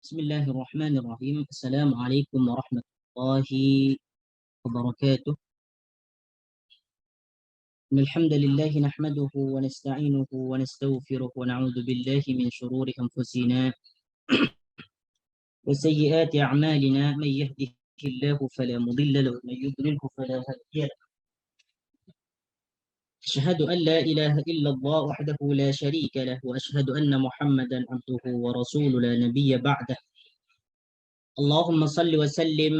بسم الله الرحمن الرحيم. السلام عليكم ورحمة الله وبركاته. إن الحمد لله نحمده ونستعينه ونستغفره ونعوذ بالله من شرور أنفسنا وسيئات أعمالنا. من يهده الله فلا مضل له ومن يضلله فلا هادي له. أشهد أن لا إله إلا الله وحده لا شريك له وأشهد أن محمدا عبده ورسوله لا نبي بعده. اللهم صل وسلم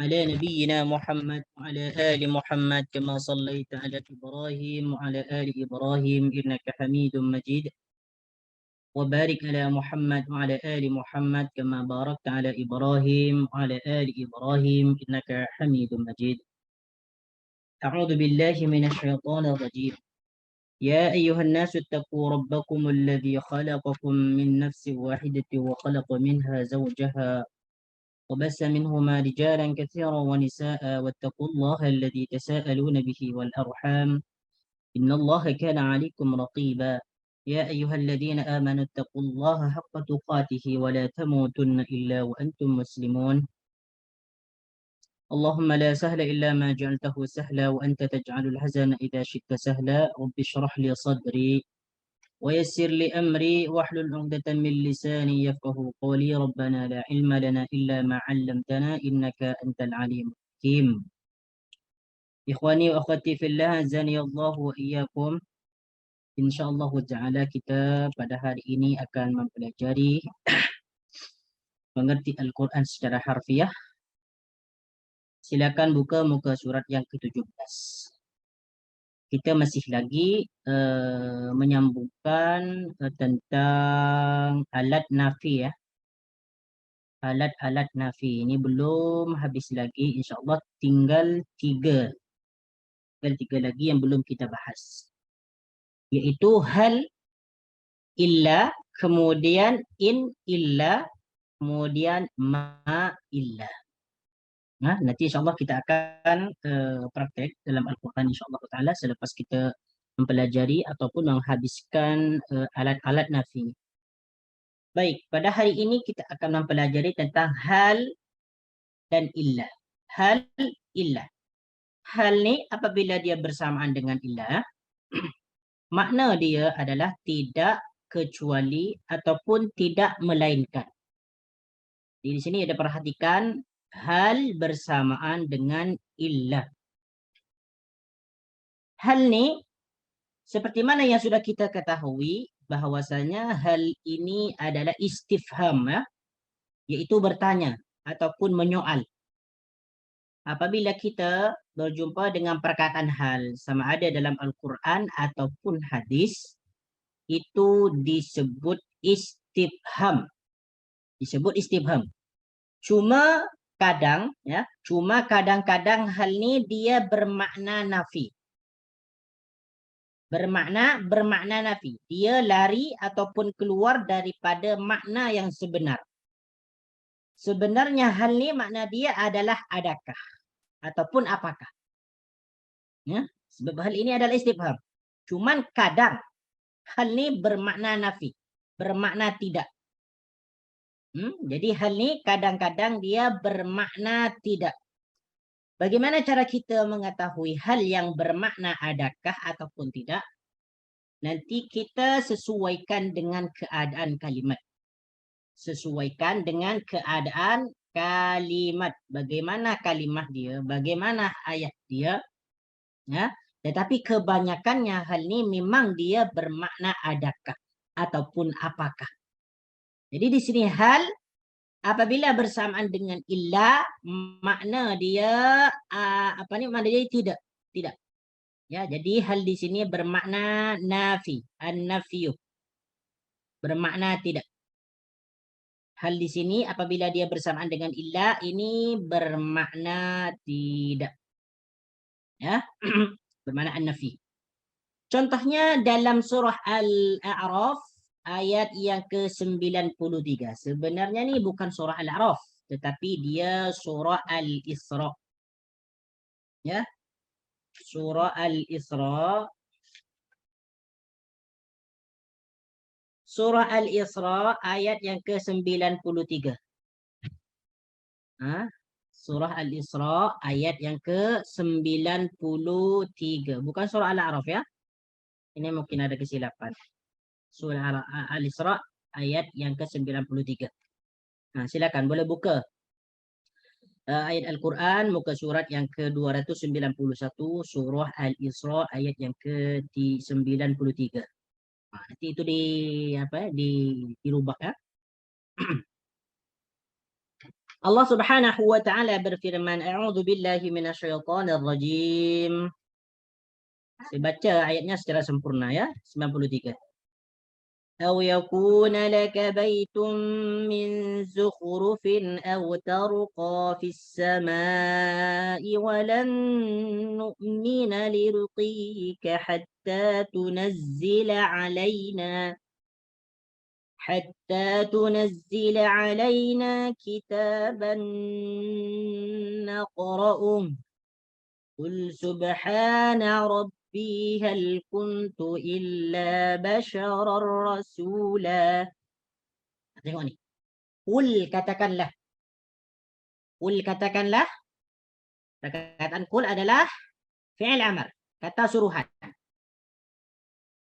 على نبينا محمد وعلى آل محمد كما صليت على إبراهيم وعلى آل إبراهيم إنك حميد مجيد، وبارك على محمد وعلى آل محمد كما باركت على إبراهيم وعلى آل إبراهيم إنك حميد مجيد. أعوذ بالله من الشيطان الرجيم. يا أيها الناس اتقوا ربكم الذي خلقكم من نفس واحدة وخلق منها زوجها وبث منهما رجالا كثيرا ونساء واتقوا الله الذي تساءلون به والأرحام إن الله كان عليكم رقيبا. يا أيها الذين آمنوا اتقوا الله حق تقاته ولا تموتن إلا وأنتم مسلمون. اللهم لا سهل إلا ما جعلته سهلا وأنت تجعل الحزن إذا شئت سهلا. رب اشرح لي صدري ويسر لي أمري واحلل عقدة من لساني يفقه قولي. ربنا لا علم لنا إلا ما علمتنا إنك أنت العليم الحكيم. إخواني وأخواتي في الله azani Allah wa iyyakum. InsyaAllah ta'ala kita pada hari ini akan mempelajari mengerti Al-Quran secara harfiah. Silakan buka muka surat yang ke-17. Kita masih lagi menyambungkan tentang alat nafi ya. Alat-alat nafi ini belum habis lagi, insyaAllah tinggal tiga lagi yang belum kita bahas, yaitu hal, illa, kemudian in, illa, kemudian ma, illa. Nah, nanti insyaAllah kita akan praktek dalam Al-Quran insyaAllah ta'ala selepas kita mempelajari ataupun menghabiskan alat-alat nafi. Baik, pada hari ini kita akan mempelajari tentang hal dan illa. Hal, illa. Hal ni apabila dia bersamaan dengan illa, makna dia adalah tidak, kecuali, ataupun tidak melainkan. Di sini ada perhatikan hal bersamaan dengan illa. Hal ni seperti mana yang sudah kita ketahui bahwasanya hal ini adalah istifham ya, iaitu bertanya ataupun menyoal. Apabila kita berjumpa dengan perkataan hal sama ada dalam Al-Quran ataupun hadis, itu disebut istifham. Disebut istifham. Cuma kadang-kadang hal ni dia bermakna nafi. Bermakna nafi. Dia lari ataupun keluar daripada makna yang sebenar. Sebenarnya hal ni makna dia adalah adakah ataupun apakah. Ya, sebab hal ini adalah istifham. Cuman kadang hal ni bermakna nafi, bermakna tidak. Jadi hal ni kadang-kadang dia bermakna tidak. Bagaimana cara kita mengetahui hal yang bermakna adakah ataupun tidak? Nanti kita sesuaikan dengan keadaan kalimat. Sesuaikan dengan keadaan kalimat. Bagaimana kalimat dia, bagaimana ayat dia. Ya? Tetapi kebanyakannya hal ni memang dia bermakna adakah ataupun apakah. Jadi di sini hal apabila bersamaan dengan illa, makna dia makna dia tidak. Ya, jadi hal di sini bermakna nafi, an-nafyu. Bermakna tidak. Hal di sini apabila dia bersamaan dengan illa, ini bermakna tidak. Ya, bermakna an-nafi. Contohnya dalam surah Al-A'raf ayat yang ke-93. Sebenarnya ni bukan surah Al-A'raf, tetapi dia surah Al-Isra. Ya. Surah Al-Isra. Surah Al-Isra ayat yang ke-93. Surah Al-Isra ayat yang ke-93. Bukan surah Al-A'raf ya. Ini mungkin ada kesilapan. Surah Al-Isra ayat yang ke-93. Nah, silakan boleh buka ayat Al-Quran muka surat yang ke-291 surah Al-Isra ayat yang ke-93. Nanti itu dirubah ya. Allah Subhanahu wa taala berfirman, A'udzu billahi minasyaitonir rajim. Saya baca ayatnya secara sempurna ya, 93. أو يكون لك بيت من زخرف أو ترقى في السماء ولن نؤمن لرقيك حتى تنزل علينا كتابا نقرأه قل سبحان ربي هل كنت إلا بشرا رسولا. Tengok ni. Qul katakanlah. Qul katakanlah. Perkataan qul adalah fi'il amr, kata suruhan.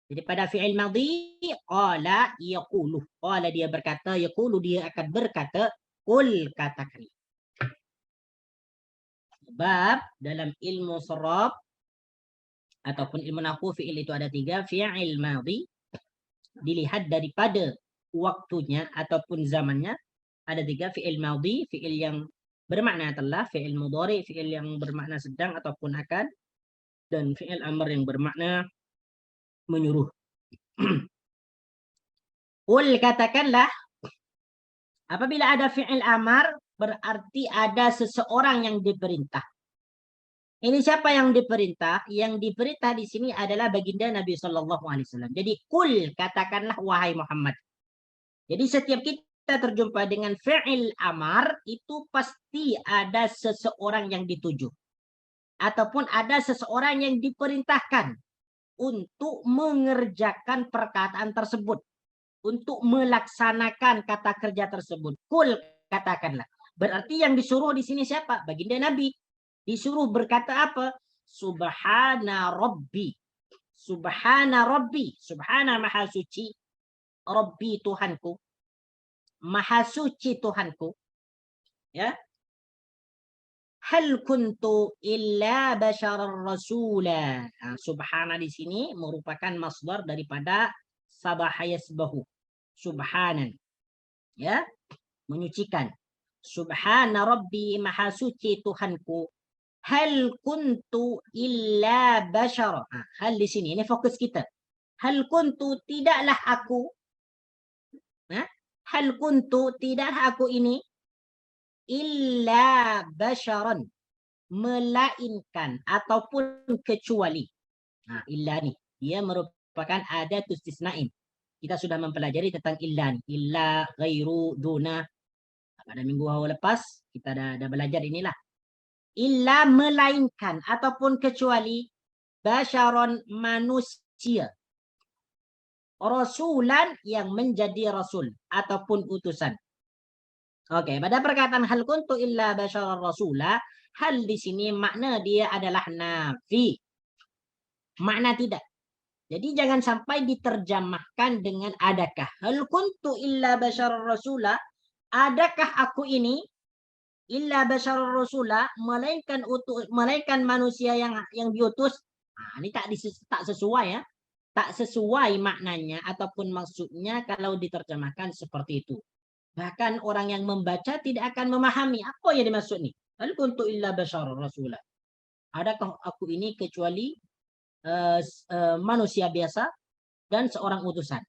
Jadi pada fi'il madhi qala yaqulu. Qala dia berkata, yaqulu dia akan berkata, qul katakanlah. Sebab dalam ilmu saraf ataupun ilmu nahwu fi'il itu ada 3, fi'il madhi dilihat daripada waktunya ataupun zamannya ada 3, fi'il madhi, fi'il yang bermakna telah, fi'il mudhari, fi'il yang bermakna sedang ataupun akan, dan fi'il amr yang bermakna menyuruh. Qul katakanlah, apabila ada fi'il amr berarti ada seseorang yang diperintah. Ini siapa yang diperintah? Yang diperintah di sini adalah baginda Nabi Shallallahu Alaihi Wasallam. Jadi kul katakanlah wahai Muhammad. Jadi setiap kita terjumpa dengan fi'il amar itu pasti ada seseorang yang dituju ataupun ada seseorang yang diperintahkan untuk mengerjakan perkataan tersebut, untuk melaksanakan kata kerja tersebut. Kul katakanlah. Berarti yang disuruh di sini siapa? Baginda Nabi. Disuruh berkata apa? Subhana Rabbi. Subhana Rabbi. Subhana maha suci. Rabbi Tuhanku. Maha suci Tuhanku. Ya. Hal kuntu illa basharar rasula. Subhana di sini merupakan masdar daripada sabaha yasbahu. Subhanan. Ya. Menyucikan. Subhana Rabbi maha suci Tuhanku. Hal kuntu illa bashar. Hal di sini, ini fokus kita. Hal kuntu, tidaklah aku. Hal kuntu, tidaklah aku ini. Illa basharan. Melainkan ataupun kecuali. Illa ni. Dia merupakan adat istisnain. Kita sudah mempelajari tentang illa ni. Illa, ghairu, duna. Pada minggu lepas, kita dah belajar inilah. Illa melainkan ataupun kecuali basyaron manusia, rasulan yang menjadi rasul ataupun utusan. Oke, pada perkataan hal kuntu illa basyaron rasula, hal di sini makna dia adalah nafi, makna tidak. Jadi jangan sampai diterjemahkan dengan adakah. Hal kuntu illa basyaron rasula, adakah aku ini illa basyarur rasula, melainkan manusia yang diutus. Ini tak sesuai ya. Tak sesuai maknanya ataupun maksudnya kalau diterjemahkan seperti itu. Bahkan orang yang membaca tidak akan memahami apa yang dimaksud ni. Hal kuntu illa basyarur rasula. Adakah aku ini kecuali manusia biasa dan seorang utusan.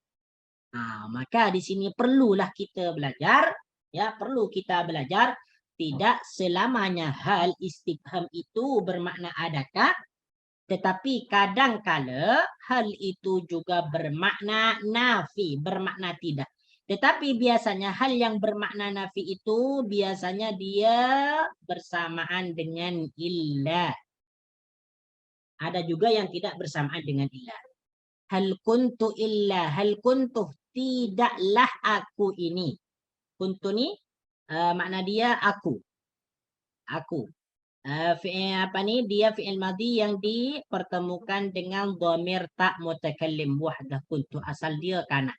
Maka di sini perlulah kita belajar, ya, perlu kita belajar. Tidak selamanya hal istifham itu bermakna adakah, tetapi kadangkala hal itu juga bermakna nafi, bermakna tidak. Tetapi biasanya hal yang bermakna nafi itu biasanya dia bersamaan dengan illa. Ada juga yang tidak bersamaan dengan illa. Hal kuntu illa, hal kuntu, tidaklah aku ini. Kuntu ni makna dia aku. Aku. Dia fi'il madhi yang dipertemukan dengan dhamir tak mutakallim wahdah kuntu. Asal dia kana.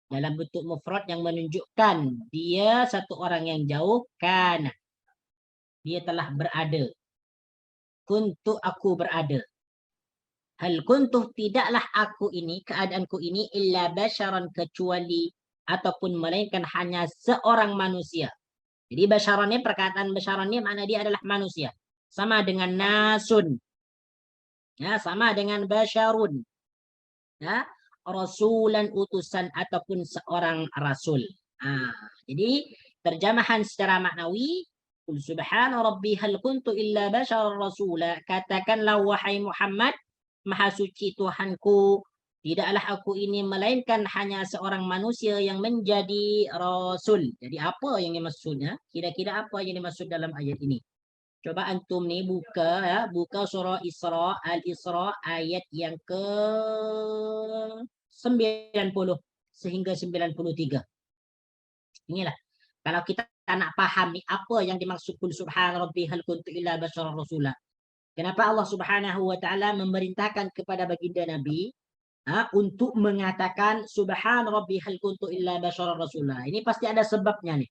Dalam bentuk mufrad yang menunjukkan dia satu orang yang jauh, kana. Dia telah berada. Kuntu aku berada. Hal kuntu tidaklah aku ini, keadaanku ini, illa basyaran kecuali ataupun melainkan hanya seorang manusia. Jadi basyaran ni, perkataan basyaran ni makna dia adalah manusia. Sama dengan nasun. Ya, sama dengan basyarun. Ya, rasulan utusan ataupun seorang rasul. Jadi terjemahan secara maknawi, Qul subhana rabbi hal kuntu illa basyaran rasula. Katakanlah wahai Muhammad, maha suci Tuhanku, tidaklah aku ini melainkan hanya seorang manusia yang menjadi rasul. Jadi apa yang dimaksudnya? Kira-kira apa yang dimaksud dalam ayat ini? Coba antum ni buka surah Isra, Al-Isra ayat yang ke 90 sehingga 93. Inilah. Kalau kita nak faham ni apa yang dimaksud Qul subhana rabbi hal kuntu illa basyaran rasula. Kenapa Allah Subhanahu wa taala memerintahkan kepada baginda Nabi untuk mengatakan subhan rabbi hal kuntu illa basyaran rasula. Ini pasti ada sebabnya nih.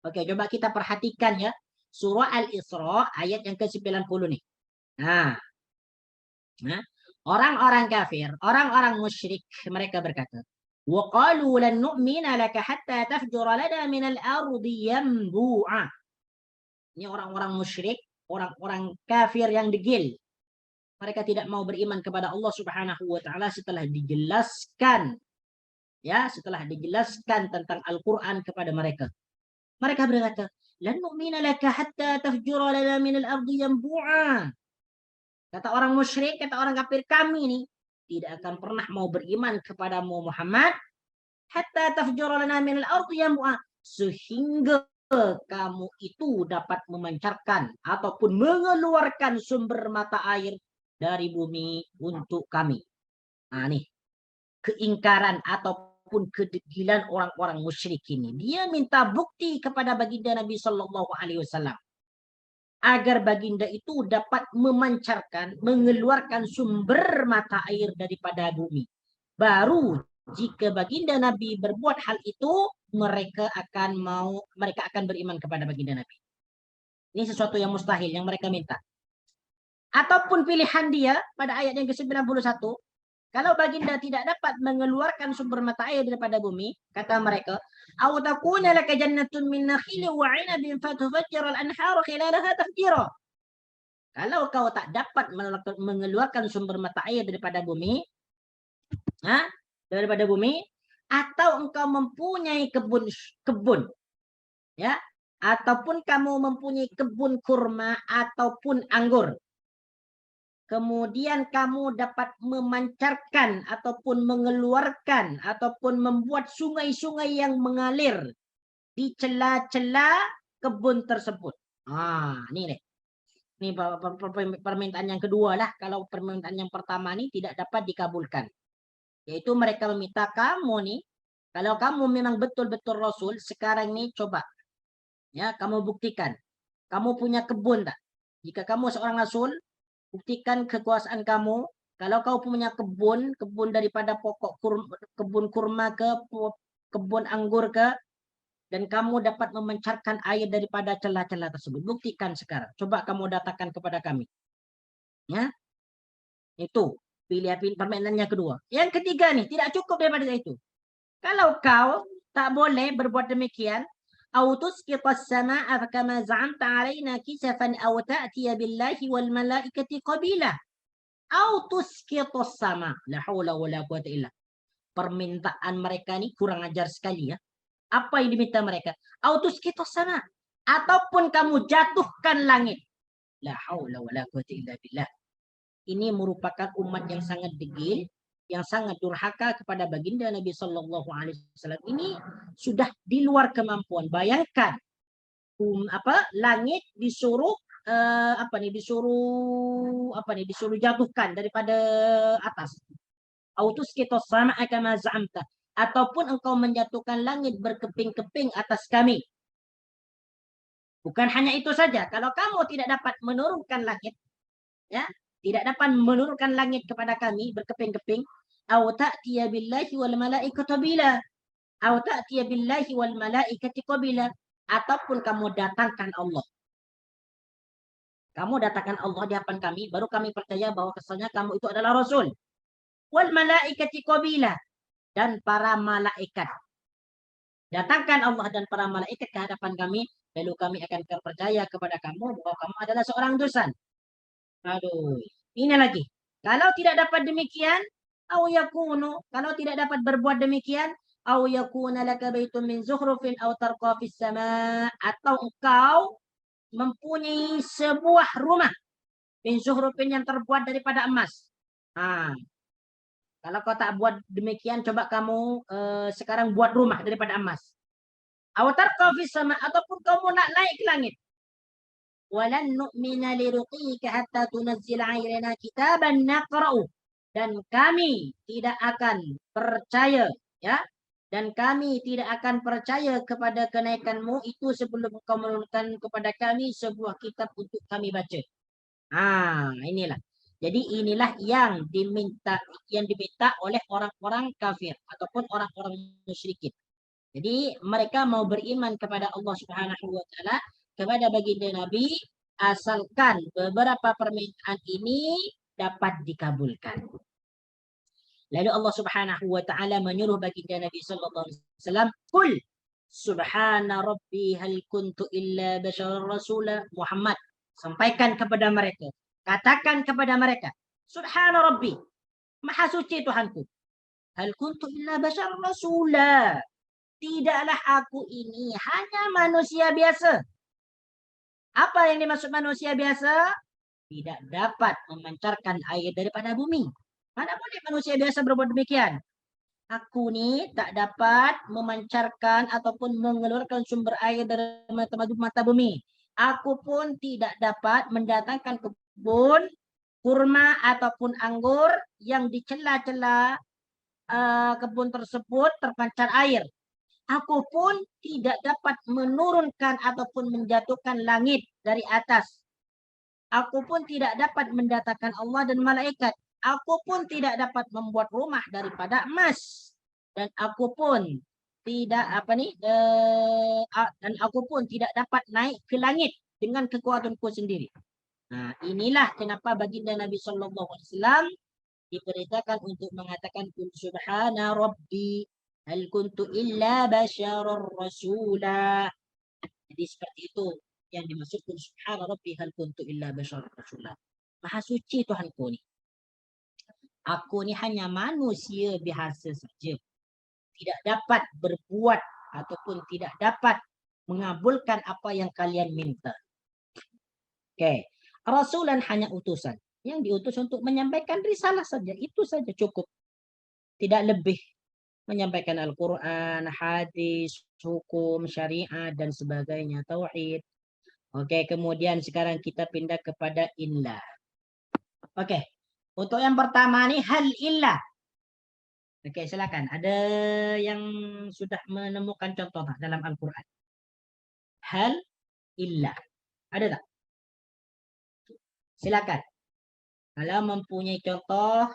Oke, coba kita perhatikan ya. Surah Al-Isra ayat yang ke-90 nih. Orang-orang kafir, orang-orang musyrik, mereka berkata, wa qalu lan nu'mina laka hatta tafjura lana minal ardi yanbu'a. Ini orang-orang musyrik, orang-orang kafir yang degil. Mereka tidak mau beriman kepada Allah Subhanahu wa taala setelah dijelaskan tentang Al-Qur'an kepada mereka. Mereka berkata, "Lan nu'mina laka hatta tafjura lana minal ardi yanbu'a." Kata orang musyrik, kata orang kafir, kami ini tidak akan pernah mau beriman kepadamu Muhammad hatta tafjura lana minal ardi yanbu'a, sehingga kamu itu dapat memancarkan ataupun mengeluarkan sumber mata air dari bumi untuk kami. Nih, keingkaran ataupun kedegilan orang-orang musyrik ini. Dia minta bukti kepada baginda Nabi Sallallahu Alaihi Wasallam agar baginda itu dapat memancarkan, mengeluarkan sumber mata air daripada bumi. Baru jika baginda Nabi berbuat hal itu, mereka akan beriman kepada baginda Nabi. Ini sesuatu yang mustahil yang mereka minta. Ataupun pilihan dia pada ayat yang ke-91, kalau baginda tidak dapat mengeluarkan sumber mata air daripada bumi, kata mereka, "Aw takuna laka jannatun min nakhilin wa 'inabin fatufajjira al-anhara khilalaha tafjira." Kalau kau tak dapat mengeluarkan sumber mata air daripada bumi, atau engkau mempunyai kebun, ya, ataupun kamu mempunyai kebun kurma ataupun anggur. Kemudian kamu dapat memancarkan ataupun mengeluarkan ataupun membuat sungai-sungai yang mengalir di celah-celah kebun tersebut. Ini nih. Ini permintaan yang kedua lah. Kalau permintaan yang pertama ini tidak dapat dikabulkan. Yaitu mereka meminta kamu nih, kalau kamu memang betul-betul Rasul, sekarang ini coba. Ya, kamu buktikan. Kamu punya kebun tak? Jika kamu seorang Rasul, buktikan kekuasaan kamu. Kalau kau punya kebun daripada pokok kebun kurma ke kebun anggur ke, dan kamu dapat memancarkan air daripada celah-celah tersebut. Buktikan sekarang. Coba kamu datangkan kepada kami. Ya, itu pilihan permainannya kedua. Yang ketiga nih, tidak cukup daripada itu. Kalau kau tak boleh berbuat demikian, أو تسقط السماء كما زعمت علينا كسفا أو تأتي بالله والملائكة قبيلا أو تسقط السماء لا حول ولا قوة إلا. Permintaan mereka ini kurang ajar sekali ya. Apa yang diminta mereka? أو تسقط السماء, ataupun kamu jatuhkan langit. La haula wala quwwata illa billah. Ini merupakan umat yang sangat degil, yang sangat durhaka kepada baginda Nabi Sallallahu Alaihi Wasallam. Ini sudah di luar kemampuan. Bayangkan, langit disuruh disuruh jatuhkan daripada atas. Au tusqitu as-samaa'a kama za'amta. Ataupun engkau menjatuhkan langit berkeping-keping atas kami. Bukan hanya itu saja. Kalau kamu tidak dapat menurunkan langit, ya, tidak dapat menurunkan langit kepada kami berkeping-keping, au ta'tiya billahi wal malaikati qabila. Au ta'tiya billahi wal malaikati qabila. Ataupun kamu datangkan Allah. Kamu datangkan Allah di hadapan kami, baru kami percaya bahwa kesannya kamu itu adalah Rasul. Wal malaikati qabila. Dan para malaikat. Datangkan Allah dan para malaikat ke hadapan kami, lalu kami akan percaya kepada kamu bahwa kamu adalah seorang utusan. Aduh, ini lagi. Kalau tidak dapat demikian, au yakunu, kalau tidak dapat berbuat demikian, au yakuna laka baitun min zukhrufin aw tarqa fis sama, atau engkau mempunyai sebuah rumah min zukhrufin yang terbuat daripada emas. Kalau kau tak buat demikian, coba kamu sekarang buat rumah daripada emas. Aw tarqa fis sama, ataupun kamu nak naik ke langit. Walan nu'mina liruqika hatta tunazzila 'alaina kitaban naqra'u. Dan kami tidak akan percaya, ya. Dan kami tidak akan percaya kepada kenaikanmu itu sebelum kau menurunkan kepada kami sebuah kitab untuk kami baca. Inilah. Jadi inilah yang diminta oleh orang-orang kafir ataupun orang-orang musyrikin. Jadi mereka mau beriman kepada Allah Subhanahu wa taala, kepada baginda Nabi, asalkan beberapa permintaan ini dapat dikabulkan. Lalu Allah Subhanahu wa taala menyuruh baginda Nabi sallallahu alaihi wasallam, "Qul subhana rabbi hal kuntu illa basyarar rasula." Muhammad, sampaikan kepada mereka, katakan kepada mereka, "Subhana rabbi, maha suci Tuhanku. Hal kuntu illa basyarar rasula." Tidaklah aku ini hanya manusia biasa. Apa yang dimaksud manusia biasa? Tidak dapat memancarkan air daripada bumi. Mana boleh manusia biasa berbuat demikian? Aku ni tak dapat memancarkan ataupun mengeluarkan sumber air dari mata bumi. Aku pun tidak dapat mendatangkan kebun kurma ataupun anggur yang di celah-celah kebun tersebut terpancar air. Aku pun tidak dapat menurunkan ataupun menjatuhkan langit dari atas. Aku pun tidak dapat mendatangkan Allah dan malaikat. Aku pun tidak dapat membuat rumah daripada emas. Dan aku pun tidak dan aku pun tidak dapat naik ke langit dengan kekuatanku sendiri. Nah, inilah kenapa baginda Nabi sallallahu alaihi wasallam diperintahkan untuk mengatakan subhana rabbi hal kuntu illa basyarar rasula. Jadi seperti itu yang dimaksudkan subhana rabbi hal kuntu illa basyarar rasula. Maha suci Tuhanku ni. Aku ni hanya manusia biasa saja. Tidak dapat berbuat ataupun tidak dapat mengabulkan apa yang kalian minta. Okey. Rasulan hanya utusan. Yang diutus untuk menyampaikan risalah saja. Itu saja cukup. Tidak lebih. Menyampaikan Al-Quran, hadis, hukum, syariat, dan sebagainya, tauhid. Okey, kemudian sekarang kita pindah kepada illah. Okey, untuk yang pertama ni, hal illah. Okey, silakan. Ada yang sudah menemukan contoh tak dalam Al-Quran? Hal illah. Ada tak? Silakan. Kalau mempunyai contoh,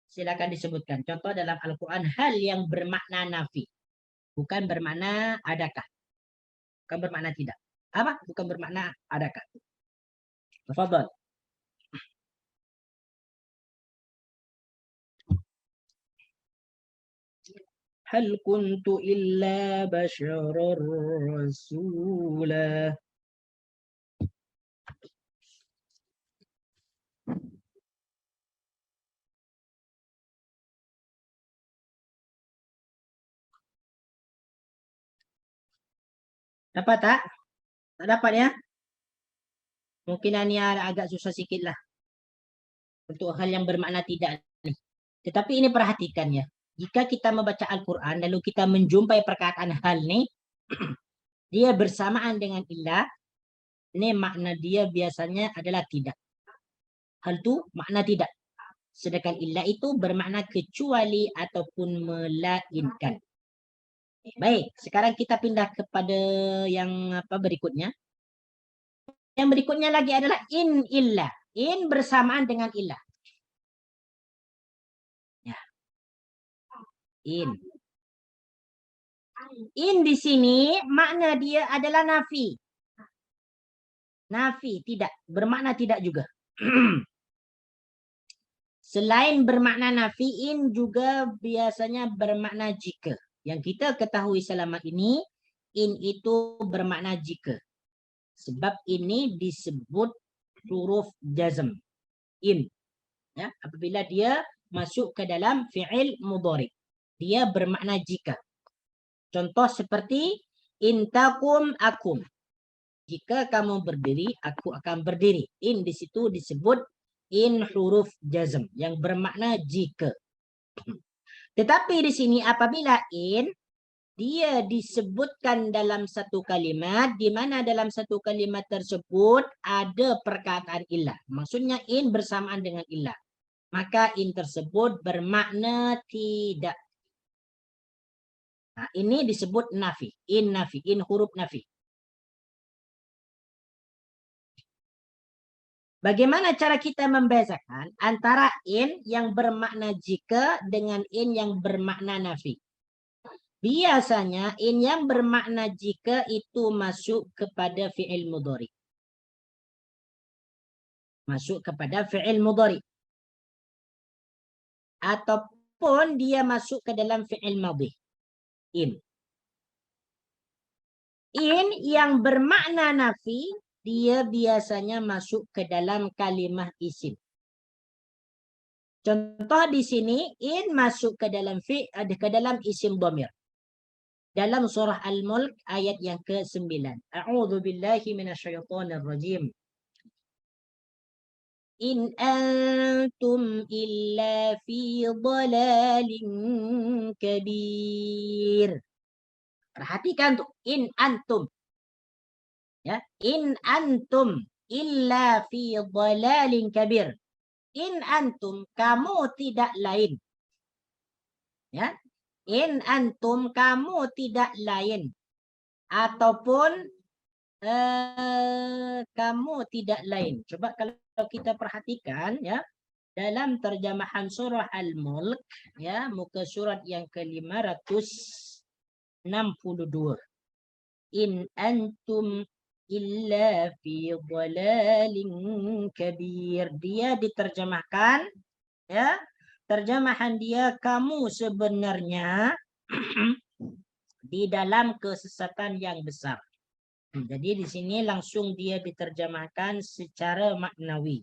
silakan disebutkan. Contoh dalam Al-Quran, hal yang bermakna nafi. Bukan bermakna adakah. Bukan bermakna tidak. Apa? Bukan bermakna adakah. Tafadhal. Hal kuntu illa basyarar rasula. Dapat tak? Tak dapat ya? Mungkin ini agak susah sikit lah. Untuk hal yang bermakna tidak. Tetapi ini perhatikan ya. Jika kita membaca Al-Quran, lalu kita menjumpai perkataan hal ni, dia bersamaan dengan illah, ini makna dia biasanya adalah tidak. Hal tu makna tidak. Sedangkan illa itu bermakna kecuali ataupun melainkan. Baik, sekarang kita pindah kepada yang berikutnya. Yang berikutnya lagi adalah in illa. In bersamaan dengan illa. Ya. In. In di sini makna dia adalah nafi. Nafi, tidak. Bermakna tidak juga. Selain bermakna nafi, in juga biasanya bermakna jika. Yang kita ketahui selama ini, in itu bermakna jika. Sebab ini disebut huruf jazm. In. Ya, apabila dia masuk ke dalam fi'il mudhari. Dia bermakna jika. Contoh seperti intakum akum. Jika kamu berdiri, aku akan berdiri. In di situ disebut in huruf jazm yang bermakna jika. Tetapi di sini apabila in dia disebutkan dalam satu kalimat, di mana dalam satu kalimat tersebut ada perkataan illah. Maksudnya in bersamaan dengan illah. Maka in tersebut bermakna tidak. Nah, ini disebut nafi. In huruf nafi. Bagaimana cara kita membezakan antara in yang bermakna jika dengan in yang bermakna nafi? Biasanya in yang bermakna jika itu masuk kepada fi'il mudhari. Masuk kepada fi'il mudhari. Ataupun dia masuk ke dalam fi'il madhi. In. In yang bermakna nafi, dia biasanya masuk ke dalam kalimah isim. Contoh di sini, in masuk ke dalam isim dhamir. Dalam surah Al-Mulk ayat yang ke-9. A'udzu billahi minasyaitonir rajim. In antum illa fi dhalalin kabir. Perhatikan tuh, in antum. Ya, in antum illa fi dhalalin kabir. In antum, kamu tidak lain. Ya, in antum, kamu tidak lain. Ataupun kamu tidak lain. Coba kalau kita perhatikan ya, dalam terjemahan surah Al-Mulk ya, muka surat yang ke-562. In antum illa fi dhalalin kabir. Dia diterjemahkan ya, terjemahan dia kamu sebenarnya di dalam kesesatan yang besar. Jadi di sini langsung dia diterjemahkan secara maknawi.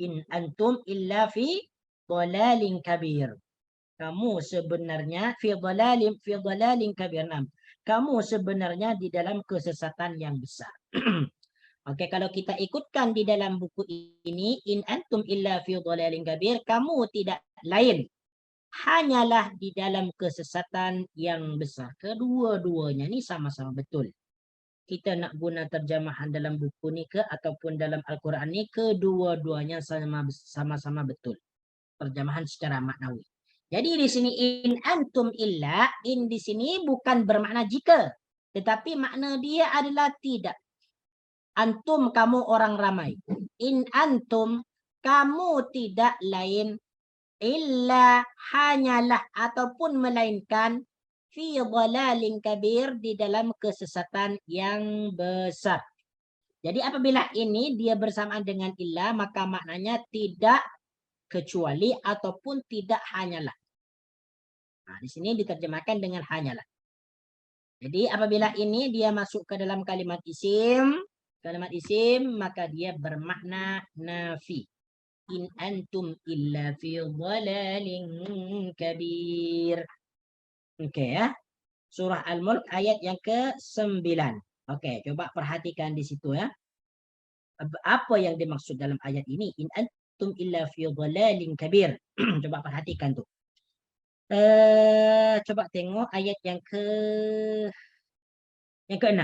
In antum illa fi dhalalin kabir. Kamu sebenarnya fi dhalalin kabir. Kamu sebenarnya di dalam kesesatan yang besar. Oke, kalau kita ikutkan di dalam buku ini, in antum illa fi dhalalin kabir, kamu tidak lain hanyalah di dalam kesesatan yang besar. Kedua-duanya ini sama-sama betul. Kita nak guna terjemahan dalam buku ni ke ataupun dalam Al-Quran ni, kedua-duanya sama-sama betul. Terjemahan secara maknawi. Jadi di sini in antum illa, in di sini bukan bermakna jika, tetapi makna dia adalah tidak. Antum, kamu orang ramai. In antum, kamu tidak lain, illa, hanyalah ataupun melainkan, fi dhalalin kabir, di dalam kesesatan yang besar. Jadi apabila ini dia bersamaan dengan illa, maka maknanya tidak kecuali ataupun tidak hanyalah. Nah, di sini diterjemahkan dengan hanyalah. Jadi apabila ini dia masuk ke dalam kalimat isim, maka dia bermakna nafi. In antum illa fi dhalalin kabir. Oke ya. Surah Al-Mulk ayat yang ke-9. Oke, coba perhatikan di situ ya. Apa yang dimaksud dalam ayat ini? In antum illa fi dhalalin kabir. Coba perhatikan tuh. Coba tengok ayat yang ke-6.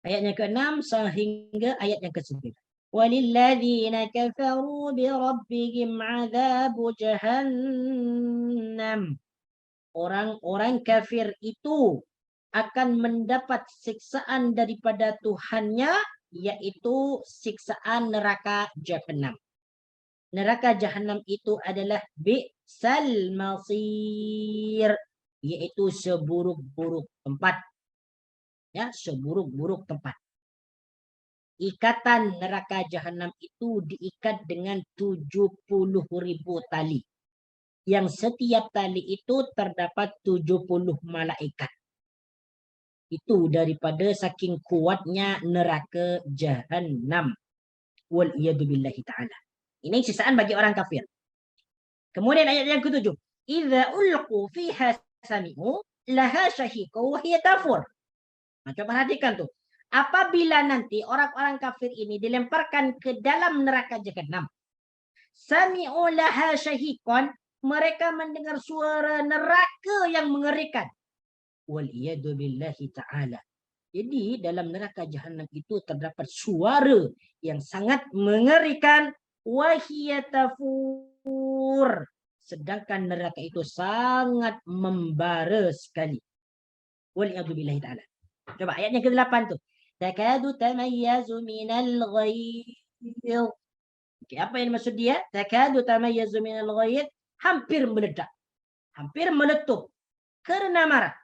Ayat yang ke-6 sehingga ayat yang ke-9. walilladzina kafaru bi rabbihim adzabu jahannam. Orang-orang kafir itu akan mendapat siksaan daripada Tuhannya, yaitu siksaan neraka Jahannam. Neraka Jahannam itu adalah bi'sal masir, yaitu seburuk-buruk tempat. Ya, seburuk-buruk tempat. Ikatan neraka Jahannam itu diikat dengan 70.000 tali. Yang setiap tali itu terdapat 70 malaikat. Itu daripada saking kuatnya neraka Jahannam. Wal iyadu billahi ta'ala. Ini sisaan bagi orang kafir. Kemudian ayat yang ke-7. Idza ulqu fiha sami'u laha syahiqu wa hiya tafur. Coba perhatikan tuh. Apabila nanti orang-orang kafir ini dilemparkan ke dalam neraka Jahannam, sami'u laha syahiqan, mereka mendengar suara neraka yang mengerikan. Wal iyadu billahi ta'ala. Jadi dalam neraka Jahannam itu terdapat suara yang sangat mengerikan. Wahiyatafur. Sedangkan neraka itu sangat membara sekali. Waliyadu billahi ta'ala. Coba ayat yang ke-8 tu. Takadu tamayyazu minal ghayr. Okay, apa yang maksud dia? Takadu tamayyazu minal ghayr. Hampir meledak. Hampir meletup. Kerana marah.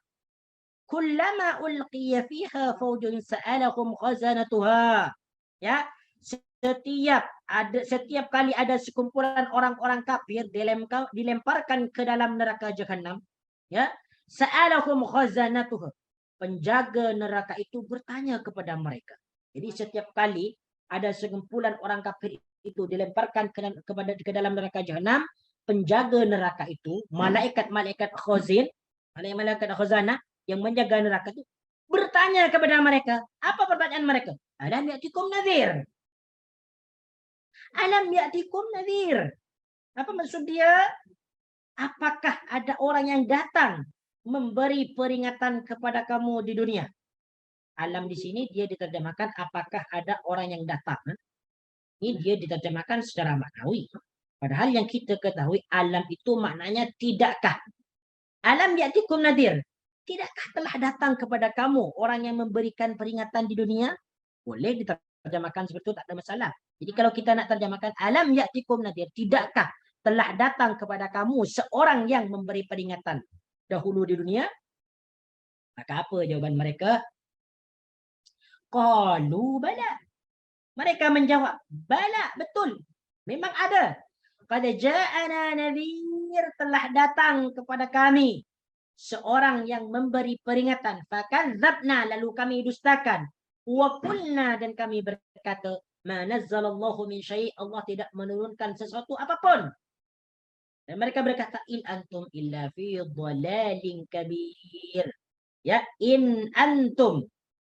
Kullama ulqiya fiha fawjun sa'alahum khazanatuha. Ya, setiap kali ada sekumpulan orang-orang kafir dilemparkan ke dalam neraka Jahannam, ya, sa'alahum khazanatuha. Penjaga neraka itu bertanya kepada mereka. Jadi setiap kali ada sekumpulan orang kafir itu dilemparkan ke dalam neraka Jahannam, penjaga neraka itu, malaikat-malaikat khazin, malaikat khazanah yang menjaga neraka itu bertanya kepada mereka. Apa pertanyaan mereka? Alam ya'tikum nadhir. Alam ya'tikum nadhir. Apa maksud dia? Apakah ada orang yang datang memberi peringatan kepada kamu di dunia? Alam di sini dia diterjemahkan apakah ada orang yang datang. Ini dia diterjemahkan secara maknawi. Padahal yang kita ketahui alam itu maknanya tidakkah. Alam ya'tikum nadhir. Tidakkah telah datang kepada kamu orang yang memberikan peringatan di dunia? Boleh diterjemahkan seperti itu, tak ada masalah. Jadi kalau kita nak terjemahkan alam ya'tikum nadhir, tidakkah telah datang kepada kamu seorang yang memberi peringatan dahulu di dunia? Maka apa jawaban mereka? Qalu bala. Mereka menjawab, bala, betul. Memang ada. Qad ja'ana nadhir, telah datang kepada kami seorang yang memberi peringatan. Fakadzabna, lalu kami dustakan. Wa qulna, dan kami berkata, ma nazzalallahu min syai', Allah tidak menurunkan sesuatu apapun. Dan mereka berkata, in antum illa fi dhalalin kabir. Ya, in antum.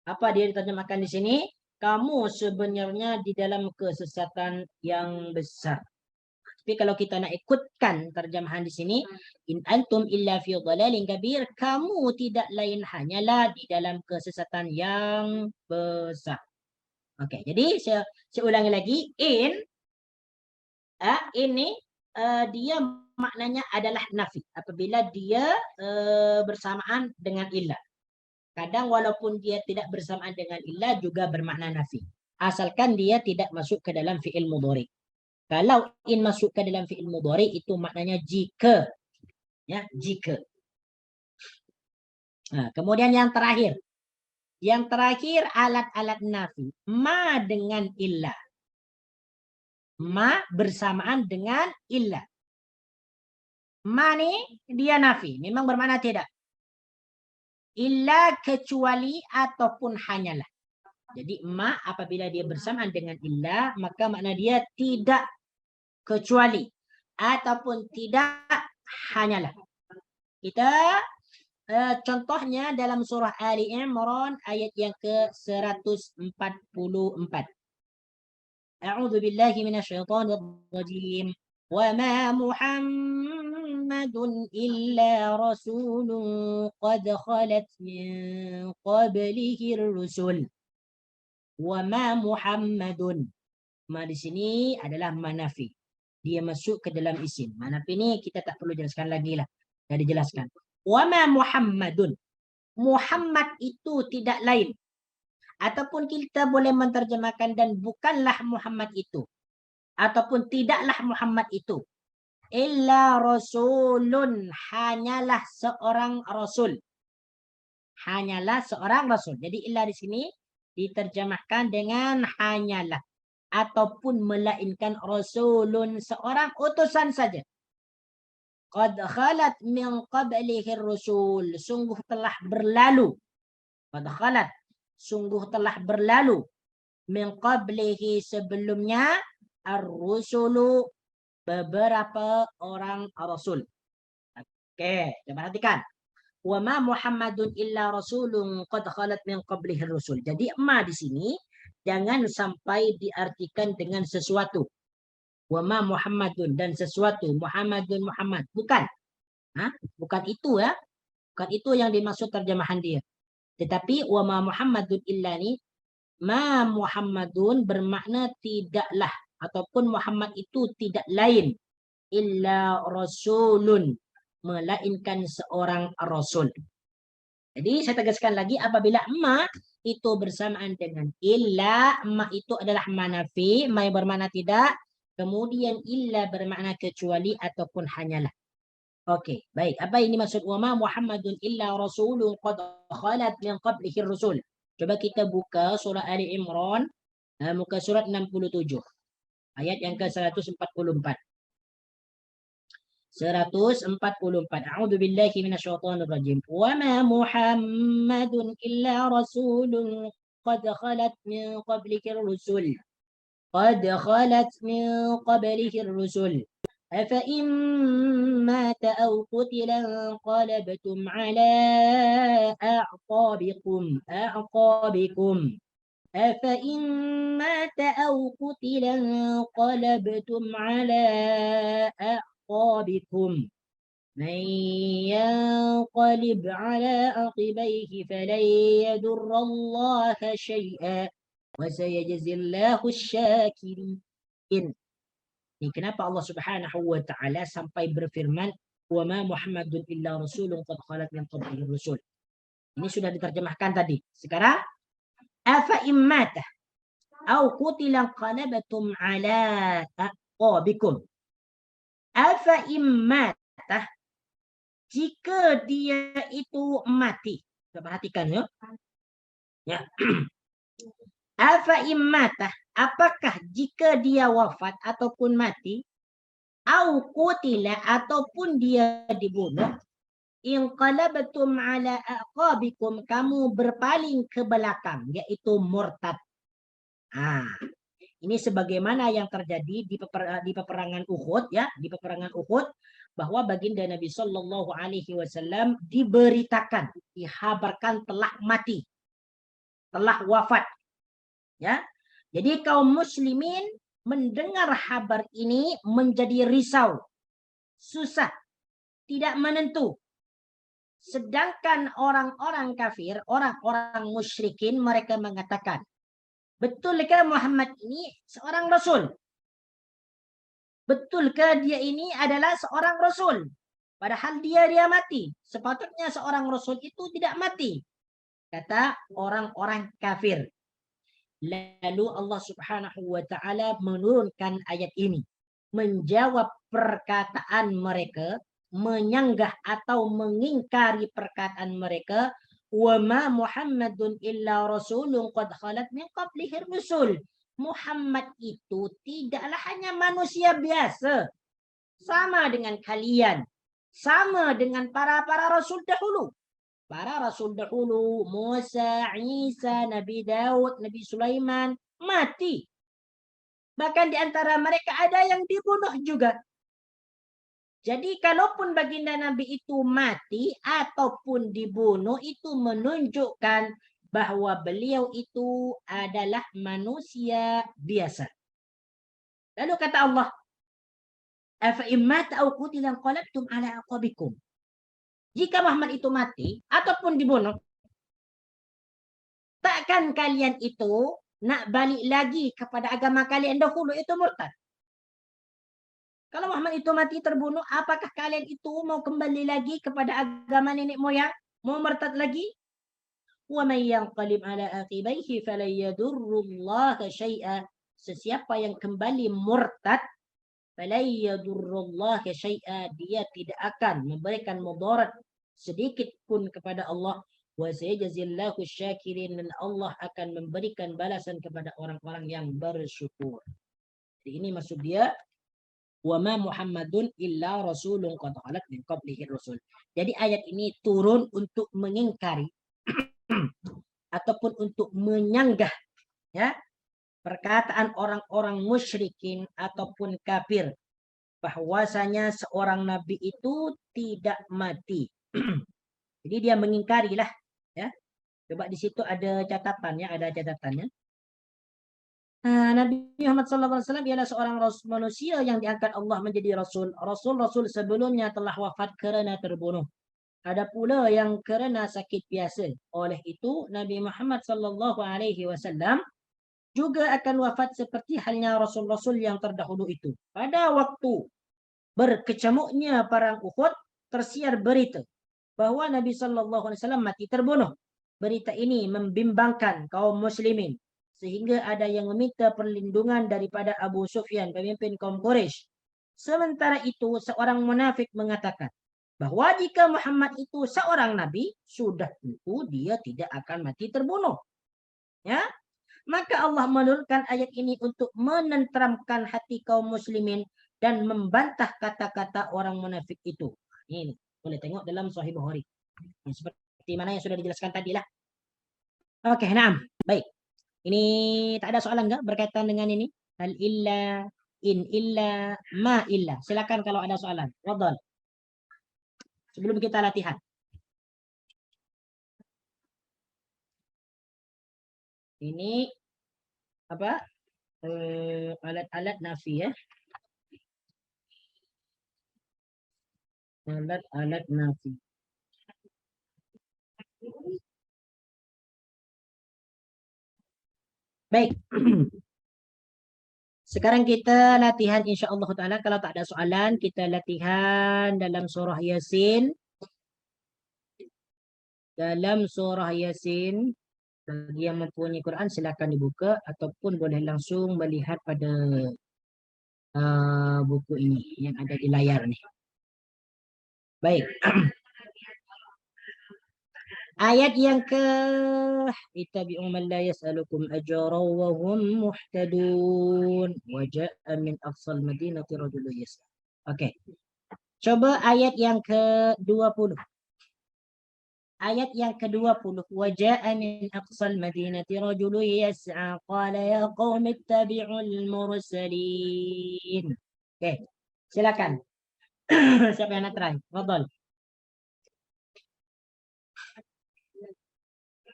Apa dia diterjemahkan di sini? Kamu sebenarnya di dalam kesesatan yang besar. Tapi kalau kita nak ikutkan terjemahan di sini, in antum illa fi dhalalin kabir, kamu tidak lain hanyalah di dalam kesesatan yang besar. Okey, jadi saya ulangi lagi, ini dia maknanya adalah nafi apabila dia bersamaan dengan illah. Kadang walaupun dia tidak bersamaan dengan illah juga bermakna nafi. Asalkan dia tidak masuk ke dalam fi'il mudhari'. Kalau in masuk ke dalam fi'il mudhari' itu maknanya jika. Ya, jika. Nah, kemudian yang terakhir. Yang terakhir alat-alat nafi. Ma dengan illah. Ma bersamaan dengan illah. Ma ni dia nafi. Memang bermakna tidak. Illa kecuali ataupun hanyalah. Jadi ma apabila dia bersamaan dengan illa, maka makna dia tidak kecuali ataupun tidak hanyalah. Kita contohnya dalam surah Ali Imran ayat yang ke-144. A'udzu billahi minasyaitonir rajim. Wa ma Muhammadun illa rasulun qad khalat min qablihi ar-rusul. Wa ma Muhammadun. Ma di sini adalah manafi. Dia masuk ke dalam isim. Manafi ini kita tak perlu jelaskan lagi lah. Dah dijelaskan. Wa ma Muhammadun. Muhammad itu tidak lain. Ataupun kita boleh menterjemahkan dan bukanlah Muhammad itu. Ataupun tidaklah Muhammad itu. Illa rasulun. Hanyalah seorang rasul. Hanyalah seorang rasul. Jadi illa di sini diterjemahkan dengan hanyalah. Ataupun melainkan rasulun. Seorang utusan saja. Qad khalat min qablihi rusul. Sungguh telah berlalu. Qad khalat. Sungguh telah berlalu. Min qablihi sebelumnya. Ar-rusulu. Beberapa orang rasul. Okey, kita perhatikan. Wa ma Muhammadun illa rasulun qad khalat min qablihi rusul. Jadi ma di sini jangan sampai diartikan dengan sesuatu. Wa ma Muhammadun dan sesuatu. Muhammadun Muhammad. Bukan. Bukan itu ya. Bukan itu yang dimaksud terjemahan dia. Tetapi wa ma Muhammadun illa ni. Ma Muhammadun bermakna tidaklah. Ataupun Muhammad itu tidak lain. Illa rasulun. Melainkan seorang rasul. Jadi saya tegaskan lagi apabila ma itu bersamaan dengan illa. Ma itu adalah manafi. Ma yang bermakna tidak. Kemudian illa bermakna kecuali ataupun hanyalah. Okey, baik. Apa ini maksud wa ma Muhammadun illa rasulun qad khalat min qablihi rusul. Coba kita buka surah Ali Imran muka surat 67. Ayat yang ke-144. 144. A'udzu billahi minasyaitonir rajim. Wa ma Muhammadun illa rasulun qad khalat min qablihi rusul. قد خلت من قبله الرسل أفإن مات أو قتل انقلبتم على أعقابكم أفإن مات أو قتل انقلبتم على أعقابكم من ينقلب على عقبيه فلن يضر الله شيئا Wasayajzillahu syakirin. Ini kenapa Allah Subhanahu wa taala sampai berfirman wa ma Muhammadun illa rasulun qad khalat min qablihi rusul. Ini sudah diterjemahkan tadi. Sekarang afa immata au qutila qalabatum ala aqabikum. Afa immata, jika dia itu mati. Kita perhatikan ya. Ya. Afa immatah, apakah jika dia wafat ataupun mati, au qutila ataupun dia dibunuh, inqalabatum ala aqabikum, kamu berpaling ke belakang, yaitu murtad. Ini sebagaimana yang terjadi di peperangan Uhud ya, di peperangan Uhud, bahwa baginda Nabi Shallallahu Alaihi Wasallam diberitakan, dihabarkan telah mati, telah wafat. Ya, jadi kaum muslimin mendengar kabar ini menjadi risau, susah, tidak menentu. Sedangkan orang-orang kafir, orang-orang musyrikin, mereka mengatakan, betulkah Muhammad ini seorang rasul? Betulkah dia ini adalah seorang rasul? Padahal dia mati. Sepatutnya seorang rasul itu tidak mati. Kata orang-orang kafir. Lalu Allah Subhanahu wa taala menurunkan ayat ini menjawab perkataan mereka, menyanggah atau mengingkari perkataan mereka, wa ma Muhammadun illa rasulun qad khalat min qablihi rusul. Muhammad itu tidaklah hanya manusia biasa, sama dengan kalian, sama dengan para rasul dahulu. Para rasul dahulu, Musa, Isa, Nabi Daud, Nabi Sulaiman, mati. Bahkan di antara mereka ada yang dibunuh juga. Jadi kalaupun baginda Nabi itu mati ataupun dibunuh, itu menunjukkan bahwa beliau itu adalah manusia biasa. Lalu kata Allah, afa immat au qutila qalabtum ala aqabikum. Jika Muhammad itu mati ataupun dibunuh, takkan kalian itu nak balik lagi kepada agama kalian dahulu, itu murtad. Kalau Muhammad itu mati terbunuh, apakah kalian itu mau kembali lagi kepada agama nenek moyang? Mau murtad lagi? وَمَنْ يَنْقَلِبْ عَلَى عَقِبَيْهِ فَلَنْ يَضُرَّ اللَّهَ شَيْئًا. Sesiapa yang kembali murtad, فَلَنْ يَضُرَّ اللَّهَ شَيْئًا, dia tidak akan memberikan mudarat sedikit pun kepada Allah. وَسَيَجْزِي اللَّهُ الشَّاكِرِينَ, dan Allah akan memberikan balasan kepada orang-orang yang bersyukur. Jadi ini maksud dia, وَمَا مُحَمَّدٌ إِلَّا رَسُولٌ قَدْ خَلَتْ مِنْ قَبْلِهِ الرُّسُلُ. Jadi ayat ini turun untuk mengingkari ataupun untuk menyanggah, ya, perkataan orang-orang musyrikin ataupun kafir bahwasanya seorang nabi itu tidak mati. Jadi dia mengingkarilah, ya. Coba di situ ada catatannya, Nabi Muhammad SAW ialah seorang manusia yang diangkat Allah menjadi rasul. Rasul-rasul sebelumnya telah wafat kerana terbunuh. Ada pula yang kerana sakit biasa. Oleh itu, Nabi Muhammad SAW juga akan wafat seperti halnya rasul-rasul yang terdahulu itu. Pada waktu berkecamuknya perang Uhud, tersiar berita bahawa Nabi SAW mati terbunuh. Berita ini membimbangkan kaum muslimin sehingga ada yang meminta perlindungan daripada Abu Sufyan, pemimpin kaum Quraisy. Sementara itu, seorang munafik mengatakan bahawa jika Muhammad itu seorang nabi, sudah tentu dia tidak akan mati terbunuh. Ya, maka Allah menurunkan ayat ini untuk menenteramkan hati kaum muslimin dan membantah kata-kata orang munafik itu. Ini boleh tengok dalam Sahih Bukhari. Seperti mana yang sudah dijelaskan tadi lah. Oke, nah, baik. Ini tak ada soalan enggak berkaitan dengan ini? Hal illa, in illa, ma illa. Silakan kalau ada soalan. Fadhal. Sebelum kita latihan. Ini apa? Alat-alat nafi, ya. Alat-alat nafi. Baik. Sekarang kita latihan insya-Allah taala. Kalau tak ada soalan, kita latihan dalam surah Yasin. Dalam surah Yasin, bagi yang mempunyai Quran silakan dibuka ataupun boleh langsung melihat pada buku ini yang ada di layar nih. Baik. Ayat yang ke ittabi'u man la yas'alukum ajra wa hum muhtadun wa ja'a min aqsal madinati rajulun yas'a. Okey. Coba ayat yang ke-20. Ayat yang ke-20. Wa ja'a min aqsal madinati rajulun yas'a qala ya qaumi ittabi'ul mursalin. Okey. Silakan. Siapa yang nak try? Fadhal.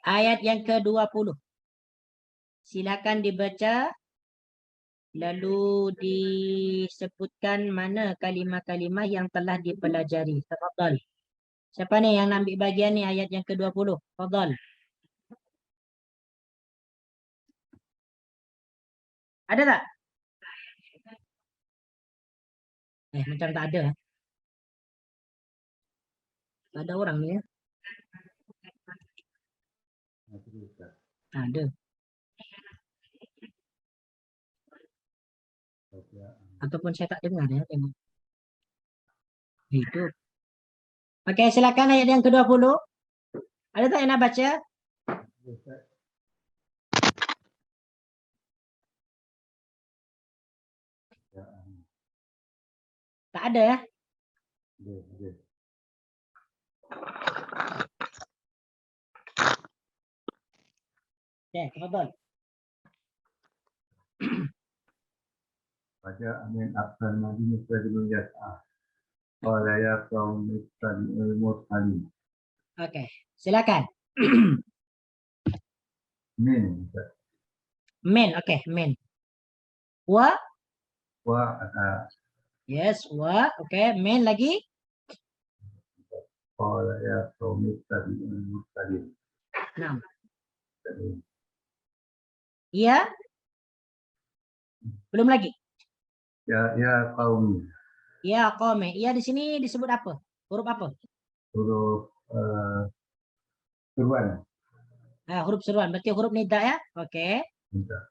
Ayat yang ke-20. Silakan dibaca. Lalu disebutkan mana kalimah-kalimah yang telah dipelajari. Tafadhal. Siapa ni yang nak ambil bagian ni ayat yang ke-20? Tafadhal. Ada tak? Macam tak ada. Tak ada orang ni, ya? Ada. Ataupun saya tak dengar, ya, tengok. Hidup. Okey, silakan ayat yang ke-20. Ada tak yang nak baca? Tak ada, ya? Okey, tafadhal. Baca amin aqsal madinah rajulun yas'a. Qala ya qaumi ittabi'ul mursalin. Okey, silakan. Min. Men, okey, men. Wa? Yes, wa. Okey, men lagi? Qala ya qaumi ittabi'ul mursalin. Naam. Ya, belum lagi. Ya qaumi. Ya qaumi. Ya di sini disebut apa? Huruf apa? Huruf seruan. Nah, huruf seruan. Berarti huruf nida ya. Oke. Minta.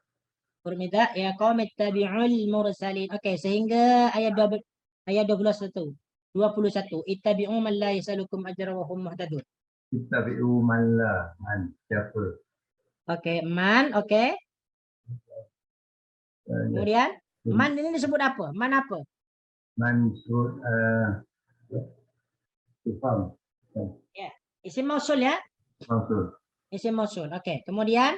Huruf nida. Ya qaumi ittabi'ul mursalin. Oke, sehingga ayat 21. 21. Ittabi'u man la yasalukum ajra wa hum muhtadun. Ittabi'u man siapa? Oke, man. Oke. Ya. Kemudian man ini disebut apa? Man apa? Man surut Tufang. Ya. Isim mausul ya. Maksud. Isim mausul. Oke. Kemudian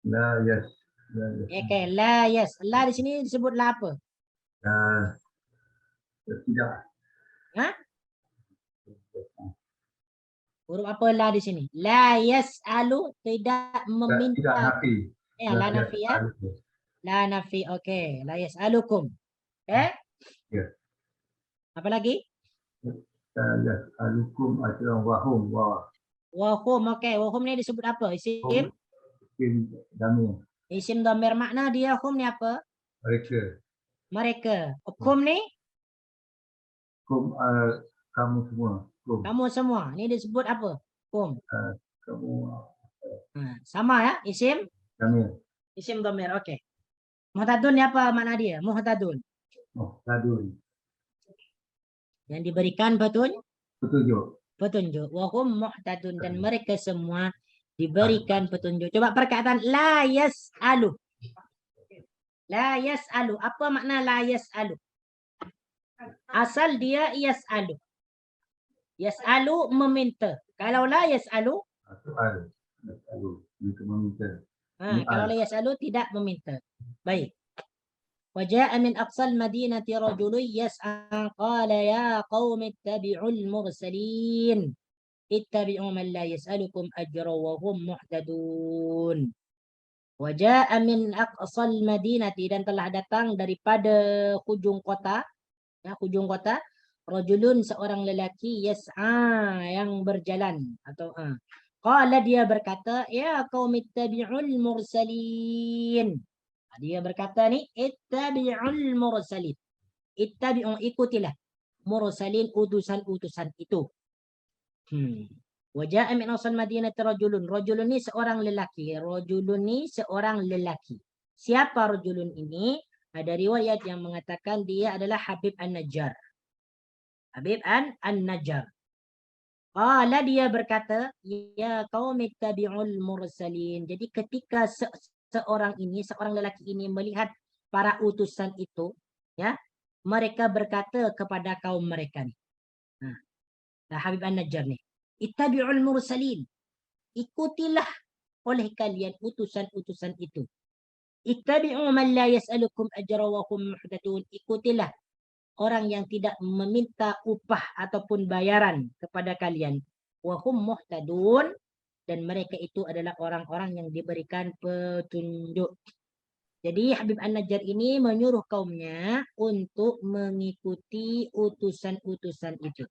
La yas. La yas. oke, la yes. La di sini disebut la apa? Tidak. Hah? Huruf apa la di sini? La yas'alu tidak Tidak meminta. nafi. Ya, La la yas. nafi ya. La nafi. Oke. La yas'alukum. Ya. Apa lagi? La yas. Alukum ajran wahum. Wahum. Oke. Wahum ni disebut apa? Isim. Mungkin kami. Isim dhamir makna dia hum ni apa? Mereka. Mereka. Kum ni Kum kamu semua. Kum. kamu semua. Ni disebut apa? Kum. Kamu. Sama ya. Isim. Kami. Isim dhamir. Oke. Muhtadun ni apa makna dia? Muhtadun. Tadun. Yang diberikan Petunjuk. petunjuk. Wahum muhtadun. Dan mereka semua diberikan petunjuk. Coba perkataan la yas'alu. La yas'alu. Apa makna la yas'alu? Asal dia yas'alu. Yas'alu meminta. Kalau la yas'alu, Soal. Itu meminta. kalau la yas'alu tidak meminta. Baik. وجاء من أقصى المدينة رجل يسعى قال يا قوم اتبعوا المرسلين اتبعوا من لا يسألكم أجرا وهم مهتدون. وجاء من أقصى المدينة dan telah datang daripada hujung kota, ya, hujung kota, rajulun seorang lelaki yas'a yang berjalan atau qala dia berkata ya qaumi ittabi'ul mursalin. Dia berkata ni ittabi'ul mursalin. Ittabi'u ikutilah mursalin utusan-utusan itu. Wa ja'a min asal madinati rajulun. Rajulun ni seorang lelaki. Rajulun ni seorang lelaki. Siapa rajulun ini? Ada riwayat yang mengatakan dia adalah Habib An-Najjar. Habib An-Najjar. Qala dia berkata, ya qaumi ittabi'ul mursalin. Jadi ketika seorang lelaki ini melihat para utusan itu, ya, mereka berkata kepada kaum mereka ni. Habib An-Najjar ni, ittabi'ul mursalin. Ikutilah oleh kalian utusan-utusan itu. Ittabi'u man la yas'alukum ajra wa hum muhtadun. Ikutilah orang yang tidak meminta upah ataupun bayaran kepada kalian. Wa hum muhtadun. Dan mereka itu adalah orang-orang yang diberikan petunjuk. Jadi Habib An-Najjar ini menyuruh kaumnya untuk mengikuti utusan-utusan itu.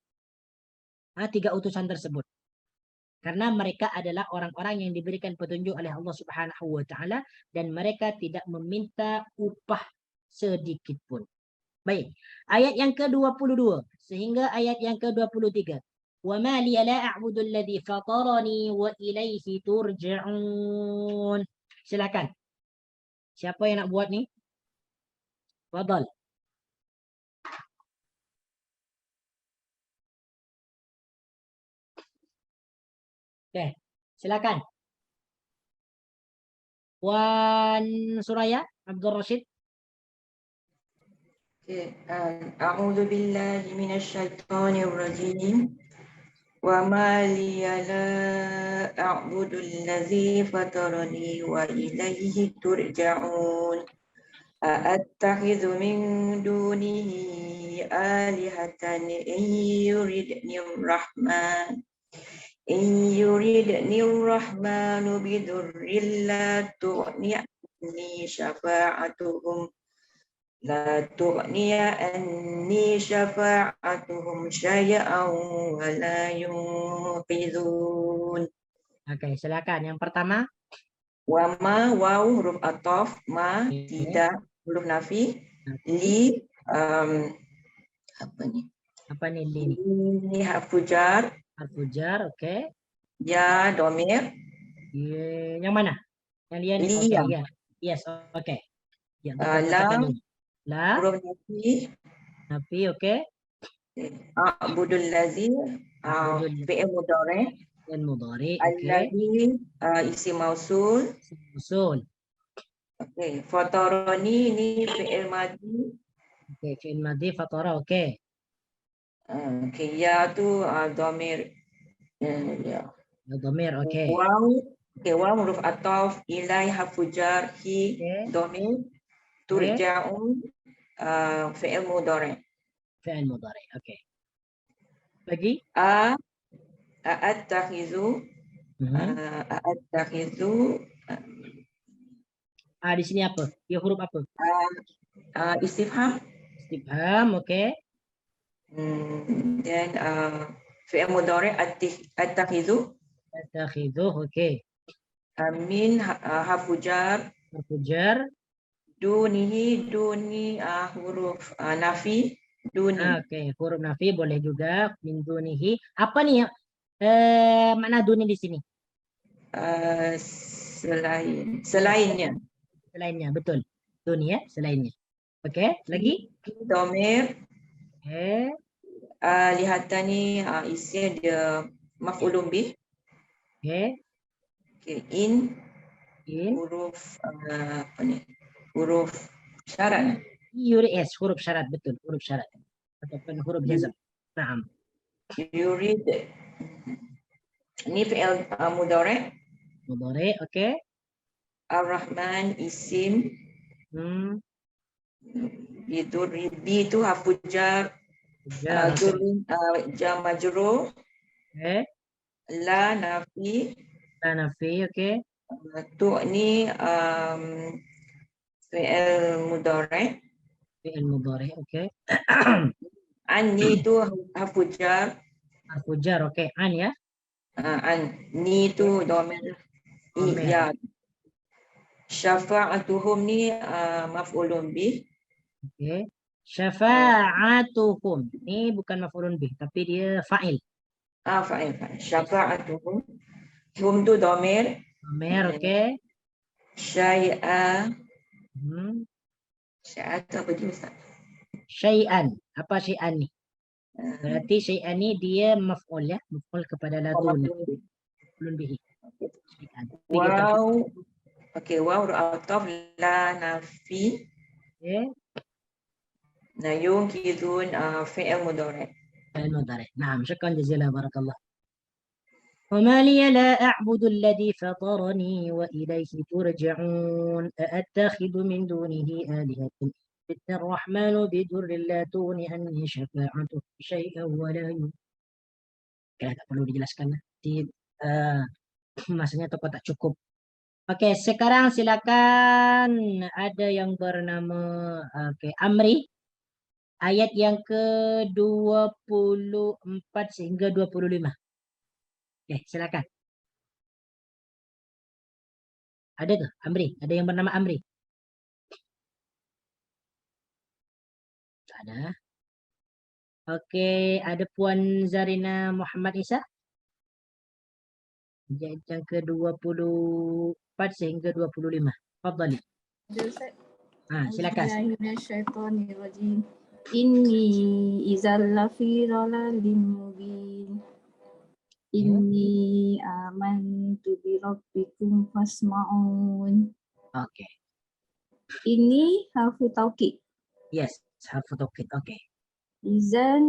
3 utusan tersebut. Karena mereka adalah orang-orang yang diberikan petunjuk oleh Allah Subhanahu wa taala dan mereka tidak meminta upah sedikit pun. Baik. Ayat yang ke-22 sehingga ayat yang ke-23. وَمَا لِيَ لَا أَعْبُدُ الَّذِي فَطَرَنِي وَإِلَيْهِ تُرْجَعُونَ. Silakan. Siapa yang nak buat ni? Fadal. Okay. Silakan. Wan Suraya Abdul Rashid. أعوذ بالله من الشيطان الرجيم وما لي لا أعبد الذي فطرني وإليه ترجعون أأتخذ من دونه آلهة إن يردني الرحمن بضر لا تغني عني شفاعتهم شيئا ولا ينقذون. Oke, silakan. Yang pertama. Wa ma waw huruf ataf, ma Okey. tidak huruf nafi, Nafi. li apa ni? Apa ni li ni? Li harfu jar, Harfu jar, okey. ya domir, Yang mana? Yang dia ni? li Okey, yang ya. Yes, okey. Ya, betul la katakan dulu. La, huruf nafi, nafi, okey. a'budul lazi, A'budul fi'il mudhari, dan mudhari, okey. allazi isim mausul. Usul. Okey, fatarani ni fi'il madhi. Okey, fi'il madhi fatara, okey. Okey, ya tu domir. Ya. Dhamir, okey. Waw, okey, waw huruf ataf, ilai harfu jar, hi Okey. domir, Okey. turja'un fi'il mudhari. Fi'il mudhari, okey. Lagi? A'attakhizu a'attakhizu Di sini apa? Dia huruf apa? istifham, Istifham, okey. then fi'il mudhari attakhizu, Tattakhidhuh, okey. min harfu jar, Harfu jar. duni huruf nafi, duni. Okey, huruf nafi boleh juga. Min dunihi. Apa ni makna duni di sini? Selainnya. Selainnya, betul. Duni ya, selainnya. Okey, lagi? Domir, Okey. lihat ni isinya dia maf'ulun bih. Okey. Okay, In. huruf apa ni? Huruf syarat. Yes, huruf syarat, betul. Huruf syarat. Ataupun huruf jazm. Naam. Yurid. Ini fi'il mudhari. Mudhari, okey. Ar-Rahman isim. Bi itu harfu jar. Jar, okey. Jar majrur. Okey. La nafi. La nafi, okey. Tu ni fi'il mudhari. Fi'il mudhari, okey. An ni tu harfu jar. Harfu jar, okey. An ya. An ni tu domir. Domir. Ya. Syafa'atuhum ni maf'ulun bih. Okey. Syafa'atuhum. Ini bukan maf'ulun bih, tapi dia fa'il. Fa'il. Syafa'atuhum. Hum tu domir. Domir, okey. Syai'a. Syai'a tu apa dia Ustaz? Syai'an. Apa syai'an ni? Berarti syai'an ni dia maf'ul ya. Maf'ul kepada ladun. Maf'ulun bihi. Syai'an. Wow. Okey, wow ataf la nafi. Okey. Yunkidun fi'il mudhari. Fi'il mudhari. Naam, syukran jazilan, barakallah. وما لي لا أعبد الذي فطرني وإليه ترجعون أأتخذ من دونه آلهة إن الرحمن بضر لا تغن عني شفاعته شيئا ولا tak perlu dijelaskan. Masanya toko tak cukup. Okey, sekarang silakan ada yang bernama Amri. Ayat yang ke-24 sehingga 25. Okey, silakan. Ada ke Amri? Ada yang bernama Amri? Tak ada. Okey, ada Puan Zarina Muhammad Isa. Ayat yang ke-24 sehingga 25. Fadhali. Silakan. Bismillahirrahmanirrahim. Inni izal lafi dhalalin mubin. Inni amantu bi rabbikum fasma'un. Okey. Ini harfu taukid. Yes, harfu taukid. Okey. Izan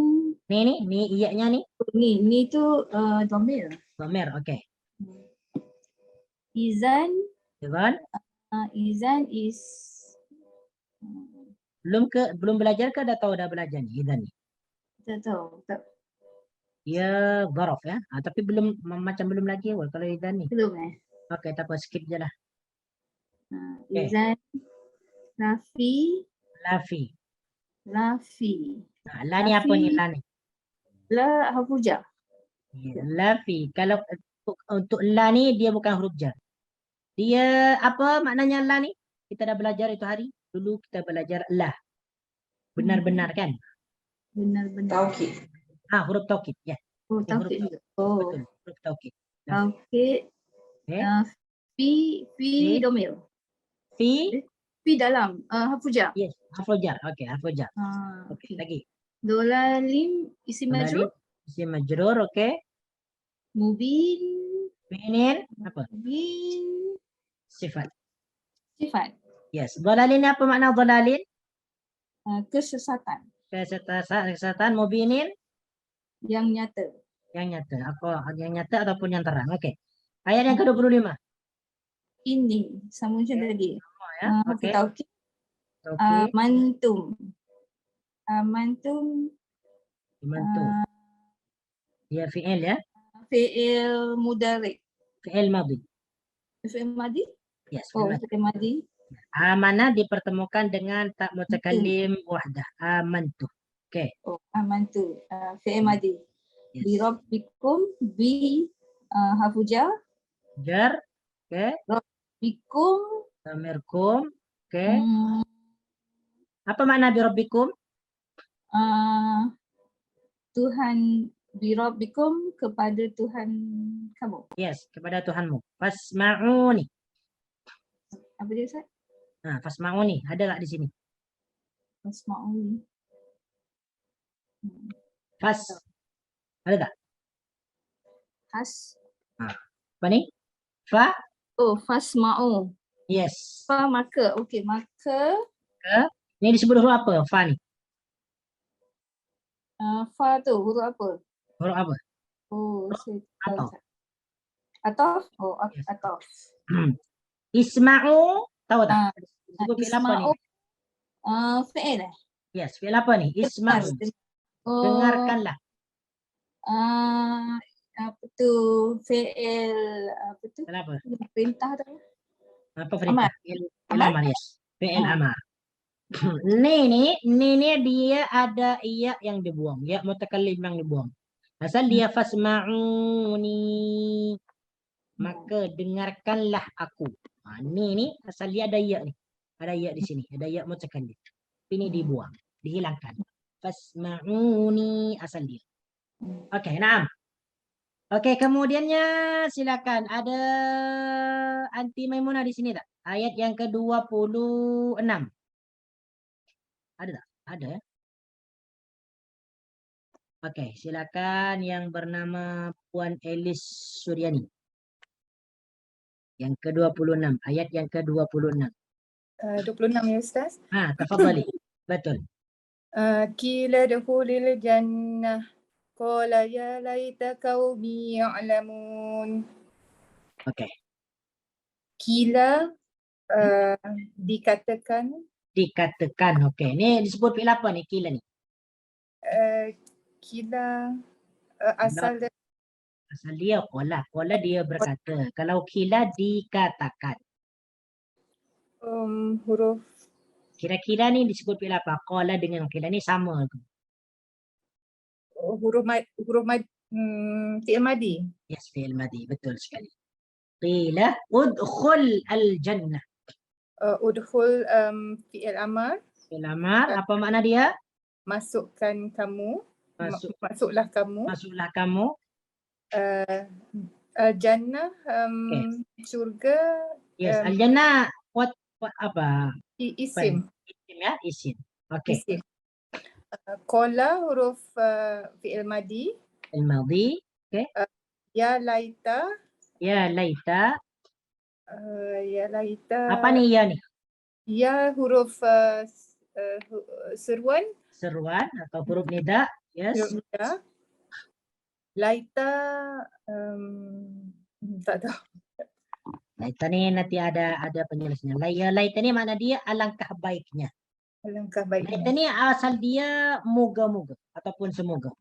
Ni iyanya ni. ni tu dhamir. Dhamir, okey. Izan Izan izan is belum belajar ke dah tahu dah belajar ni izan ni? tak tahu. Tak. Ya zaraf ya. Tapi macam belum lagi awal kalau izan ni. Belum Okey, tak apa, skip je lah. Izan lafi Lafi. La ni apa ni la ni? La harfu jar. Lafi. Kalau untuk la ni dia bukan huruf jar. Dia apa maknanya la ni? Kita dah belajar itu hari. Dulu kita belajar la. Benar-benar kan? Benar-benar. Taukid. Huruf taukid. Ya. Oh, Dia huruf taukid taukid. juga. Oh, Betul. Huruf taukid. Nah, taukid. okay. Fi Fi. domir. Fi. Fi dalam hafujah. Yes. Harful jar. Okey, harful jar. Okey, Okay. lagi. Dolalim isim Kembali. majrur. Isim majrur, okey. Mubin. Fi'il apa? Mubin. Sifat. Sifat. Yes. Dhalalin apa makna dhalalin? Kesesatan. Kesesatan mubinin Yang nyata. yang nyata. Apa yang nyata ataupun yang terang. Okey. Ayat yang ke-25. Ini sama macam tadi. Ya. Harfu Okey. taukid. Okey. Amantum. Amantum. Mantu. Dia fi'il ya. Fi'il mudari. Fi'il madhi. Fi'il madi. Yes, Oh, fi'il madhi. fi'il madi. Amana dipertemukan dengan tak mutakallim wahdah. Amantu. Okey. Oh, amantu. Fi'il madi. Yes. Bi rabbikum. Bi hafujah. Jar. Okey. Bikum. Tamirkum. Okey. Apa makna bi rabbikum? Tuhan bi rabbikum kepada Tuhan kamu. Yes, kepada Tuhanmu. Fasma'uni. Apa dia Ustaz? Fasma'uni. Ada tak di sini? Asma'ul. Fas. Ada tak? Has. Apa ni? Fa. Oh, fasma'u. Yes. Fa maka. Okey, maka Ini disebut huruf apa? Fa ni. fa tu huruf apa? Huruf apa? Oh, saya tahu. Atau. Ustaz. Ataf? Oh, Yes. ataf. Isma'u. Tahu tak? Disebut fi'il apa ni? Isma'u. Fi'il Yes, fi'il apa ni? Isma'u. Oh, Dengarkanlah. apa tu? Fi'il apa tu? Kenapa? Perintah tu. Apa perintah? Amar. Fi'il Amar? amar, yes. Fi'il Ah. amar. Ni dia ada iya yang dibuang. Ya mutakallim yang dibuang. Asal dia fasma'uni. Maka dengarkanlah aku. Ni asal dia ada iya ni. Ada iya di sini. Ada iya mutakallim. Ini dibuang. Dihilangkan. Fasma'uni asal dia. Okey, naam. Okey, kemudiannya silakan. Ada Anti Maimunah di sini tak? Ayat yang ke-26. Ada tak? Ada ya? Okey, silakan yang bernama Puan Elis Suryani. Yang ke-26, ayat yang ke-26. 26 ya Ustaz. Tafadhali. Betul. Qila dukhulil jannah qala ya laita qaumi ya'lamun. Okey. Qila dikatakan Dikatakan. Okey. Ni disebut fi'il apa ni? Kila ni. qila asal dia Asal dia qala. Qala dia berkata. Kalau kila dikatakan. huruf Kira-kira ni disebut fi'il apa? Qala dengan kila ni sama ke? fi'il madi. Yes, fi'il madhi. Betul sekali. Qila udkhul al-jannah. Udkhul fi'il amar, Fi'il amar. Apa makna dia? masuklah kamu. Masuklah kamu. Jannah syurga. Yes, al-jannah. What apa? Isim. Isim ya, isim. Okey. Isim. Qala huruf fi'il madi. Al-madhi. Okey. Ya laita. Ya laita. Ya laita. Apa ni ya ni? Ya huruf seruan. Seruan atau huruf nida. Yes. Huruf nida. Laita tak tahu. Laita ni nanti ada penjelasannya. Laita ni makna dia alangkah baiknya. Alangkah Laita baiknya. ni asal dia moga-moga ataupun semoga.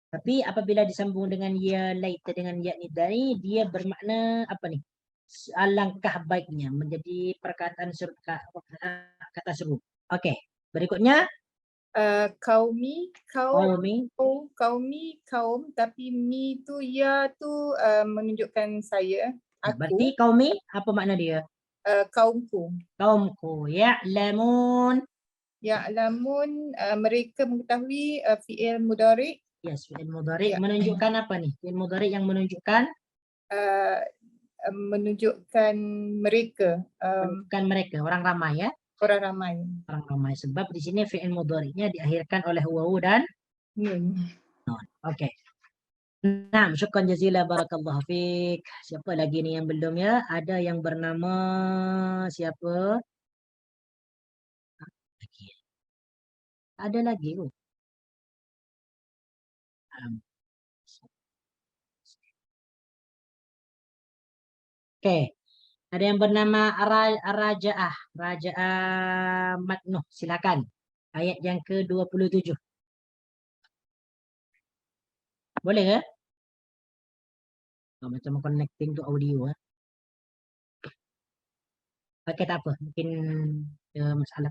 Tapi apabila disambung dengan ya laita dengan ya nida ni, dia bermakna apa ni? Alangkah baiknya, menjadi perkataan kata seru. Okey. Berikutnya Kaumi, qaumi. kaum, tapi mi tu ya tu menunjukkan saya. Berarti kaumi apa makna dia? Kaumku. Kaumku. Ya'lamun. Ya'lamun, mereka mengetahui fi'il mudhari'. Yes, fi'il mudhari' Ya. menunjukkan apa nih? Fi'il mudhari' yang menunjukkan Menunjukkan mereka, menunjukkan mereka, orang ramai ya. orang ramai. Orang ramai. Sebab di sini fi'il mudhari'nya diakhirkan oleh wawu dan Nun. nun. Oke. Nah, syukran jazila barakallahu fiik. Siapa lagi nih yang belum ya? Ada yang bernama siapa? Lagi. Ada lagi. Oke. Ada yang bernama Raja'ah. Raja'ah Matnuh. Silakan. Ayat yang ke-27. Boleh ke? Oh, macam connecting to audio. Oke, tak apa. Mungkin masalah.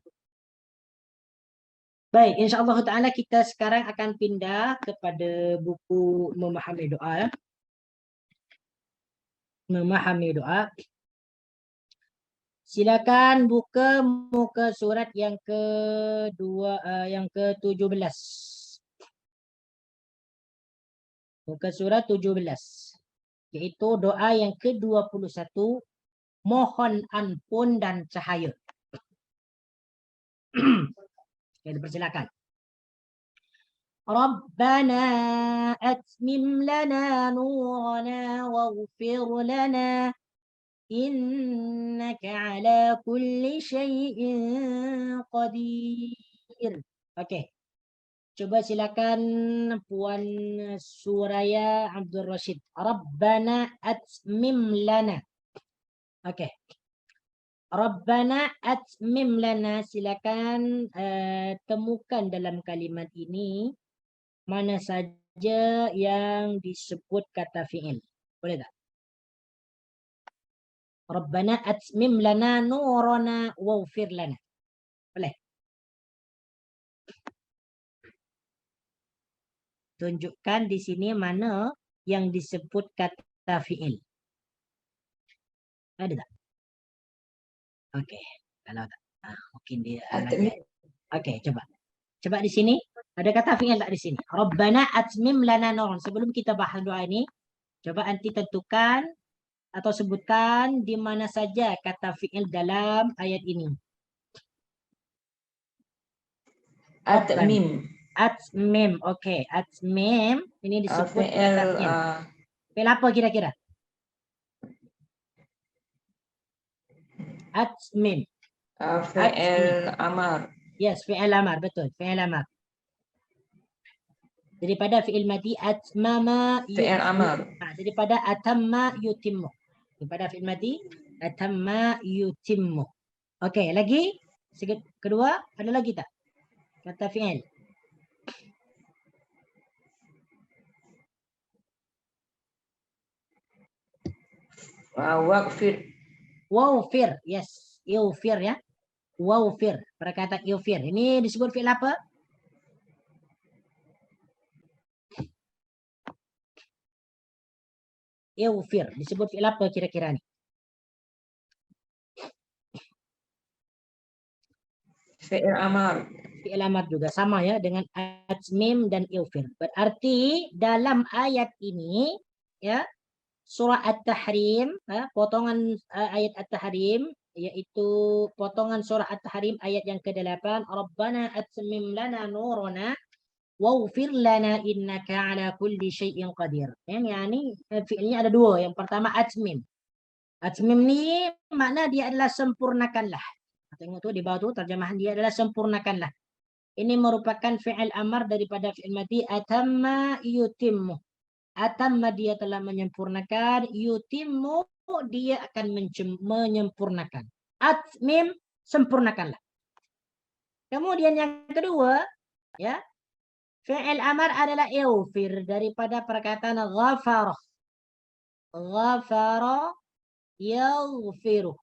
Baik, insyaAllah ta'ala kita sekarang akan pindah kepada buku memahami doa. Memahami doa. Silakan buka muka surat yang yang ke-17. Muka surat 17. Iaitu doa yang ke-21. Mohon ampun dan cahaya. Oke, dipersilakan. Rabbana atmim lana nurana waghfir lana innaka ala kulli syai'in qadir. Okey. Coba silakan Puan Suraya Abdul Rashid. Rabbana atmim lana. Okey. Rabbana atmim lana, silakan temukan dalam kalimat ini mana saja yang disebut kata fi'il. Boleh tak? Rabbana atmim lana nurana waghfir lana. Boleh? Tunjukkan di sini mana yang disebut kata fi'il. Ada tak? Okey, kalau tak, mungkin dia lagi. Okey, coba. Coba di sini ada kata fi'il tak di sini? Rabbana atmim lana nuran. Sebelum kita bahas doa ini, coba anti tentukan atau sebutkan di mana saja kata fi'il dalam ayat ini. Atmim. Atmim, okey. Atmim ini disebut Fi'il kata fi'il. Fi'il apa kira-kira? Atmim. fi'il amar. Yes, fi'il amar, betul. Fi'il amar. Daripada fi'il madi atmama Fi'il amar. daripada atamma yutimmu. Daripada fi'il madi atamma yutimmu. Okey, lagi kedua ada lagi tak? Kata fi'il. Waghfir. Waghfir, yes. Ighfir ya. Waghfir, perkataan ighfir. Ini disebut fi'il apa? Ighfir. Disebut fi'il apa kira-kira ni? Fi'il amar. Fi'il amar juga sama ya dengan atmim dan ighfir. Berarti dalam ayat ini ya surah At-Tahrim, potongan ayat At-Tahrim, yaitu potongan surah At-Tahrim ayat yang ke-8, Rabbana atmim lana nurana waghfir lana innaka ala kulli syai'in qadir. Yani fi'ilnya ada dua. Yang pertama atmim. Atmim ni makna dia adalah sempurnakanlah. Tengok tu di bawah tu terjemahan dia adalah sempurnakanlah. Ini merupakan fi'il amar daripada fi'il madi atamma yutimmu. Atamma dia telah menyempurnakan, yutimmu dia akan menyempurnakan. Atmim sempurnakanlah. Kemudian yang kedua, ya. Fi'il amar adalah ighfir daripada perkataan ghafara. Ghafara yaghfiru.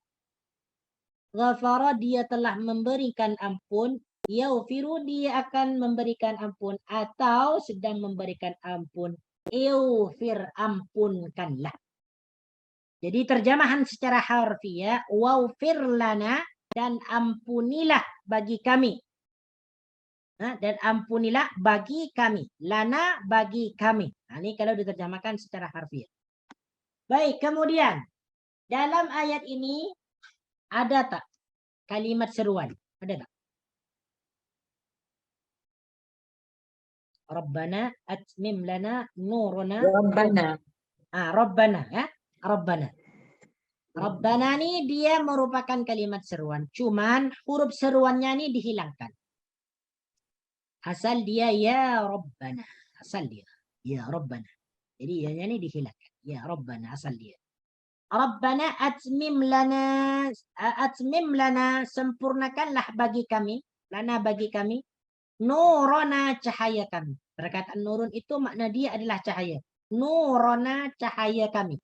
Ghafara dia telah memberikan ampun, yaghfiru dia akan memberikan ampun atau sedang memberikan ampun. Ighfir, ampunkanlah. Jadi terjemahan secara harfiah, waufir lana, dan ampunilah bagi kami. Dan ampunilah bagi kami. Lana bagi kami. Nah, ini kalau diterjemahkan secara harfiah. Baik, kemudian dalam ayat ini ada tak kalimat seruan? Ada tak? Rabbana atmim lana nuruna. Rabbana. Rabbana, ya. Rabbana. Rabbana ini dia merupakan kalimat seruan. Cuman huruf seruannya ini dihilangkan. Asal dia ya Rabbana. Asal dia ya Rabbana. Jadi ya ini dihilangkan. Ya Rabbana asal dia. Rabbana atmim lana, sempurnakanlah bagi kami, lana bagi kami, nurona cahaya kami. Perkataan nurun itu makna dia adalah cahaya. Nurona cahaya kami.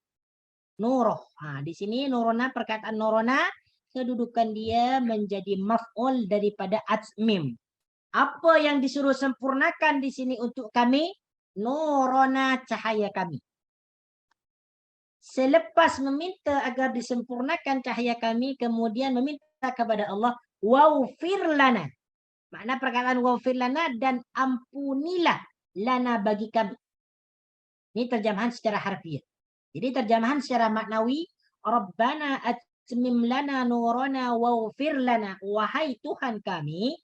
Nuroh. Di sini nurona, perkataan nurona kedudukan dia menjadi maf'ul daripada atmim. Apa yang disuruh sempurnakan di sini untuk kami? Nurona cahaya kami. Selepas meminta agar disempurnakan cahaya kami, kemudian meminta kepada Allah, waufir lana. Makna perkataan waufir lana, dan ampunilah lana bagi kami. Ini terjemahan secara harfiah. Jadi terjemahan secara maknawi, Rabbana atmim lana nurana waufir lana. Wahai Tuhan kami,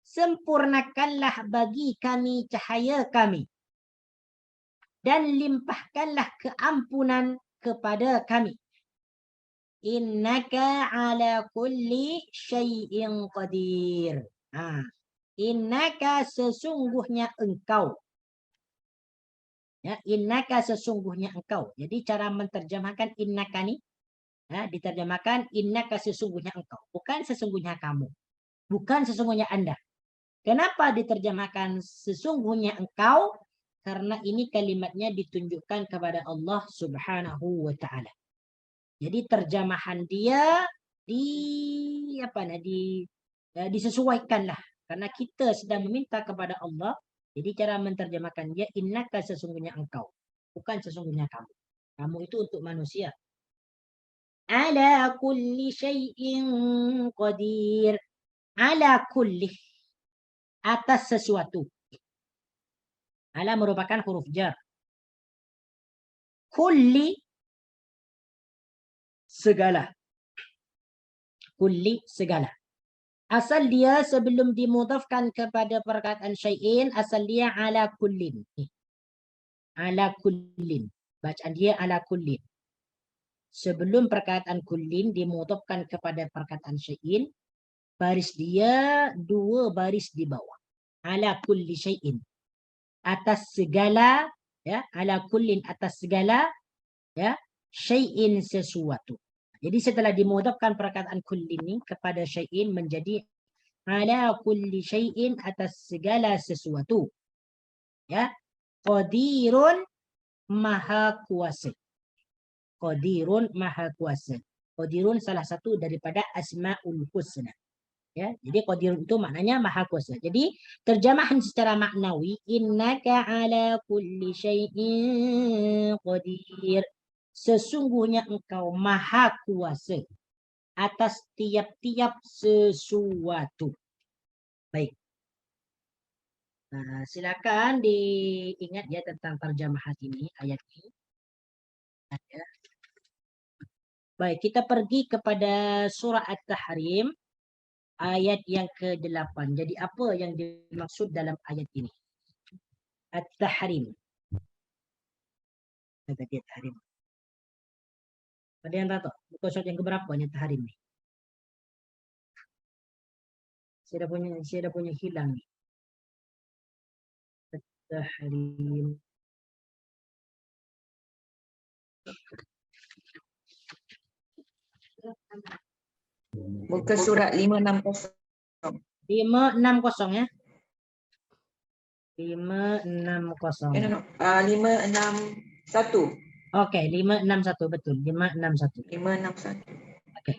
sempurnakanlah bagi kami cahaya kami. Dan limpahkanlah keampunan kepada kami. Innaka ala kulli syai'in qadir. Innaka sesungguhnya engkau. Ya, innaka sesungguhnya engkau. Jadi cara menterjemahkan innaka ni, diterjemahkan innaka sesungguhnya engkau. Bukan sesungguhnya kamu. Bukan sesungguhnya Anda. Kenapa diterjemahkan sesungguhnya engkau? Karena ini kalimatnya ditunjukkan kepada Allah Subhanahu wa taala. Jadi terjemahan dia disesuaikanlah karena kita sedang meminta kepada Allah. Jadi cara menterjemahkan dia innaka sesungguhnya engkau, bukan sesungguhnya kamu. Kamu itu untuk manusia. Ala kulli syai'in qadir. Ala kulli, atas sesuatu. Ala merupakan huruf jar. Kulli, segala. Kulli, segala. Asal dia sebelum dimudhafkan kepada perkataan syai'in, asal dia ala kullin. Ala kullin. Bacaan dia ala kullin. Sebelum perkataan kullin dimudhafkan kepada perkataan syai'in, baris dia 2 baris di bawah. Ala kulli syai'in. Atas segala, ya, ala kullin atas segala, ya, syai'in sesuatu. Jadi setelah dimudhafkan perkataan kullin ini kepada syai'in menjadi ala kulli syai'in atas segala sesuatu. Ya. Qadirun maha kuasa. Qadirun maha kuasa. Qadirun salah satu daripada asmaul husna. Ya, jadi qadirun itu maknanya maha kuasa. Jadi terjemahan secara maknawi innaka ala kulli syai'in qadir. Sesungguhnya engkau maha kuasa atas tiap-tiap sesuatu. Baik. Silakan diingat ya tentang terjemahan ini, ayat ini. Ya. Baik, kita pergi kepada surah At-Tahrim ayat yang ke-8. Jadi apa yang dimaksud dalam ayat ini? At-Tahrim. Tadi At-Tahrim. Ada yang tahu? Buku surat yang keberapa nih Tahrim nih? Saya dah punya hilang nih. Tahrim. Muka surat 560. 560 ya. 560. 561. Oke, 561 betul. 561. 561. Oke.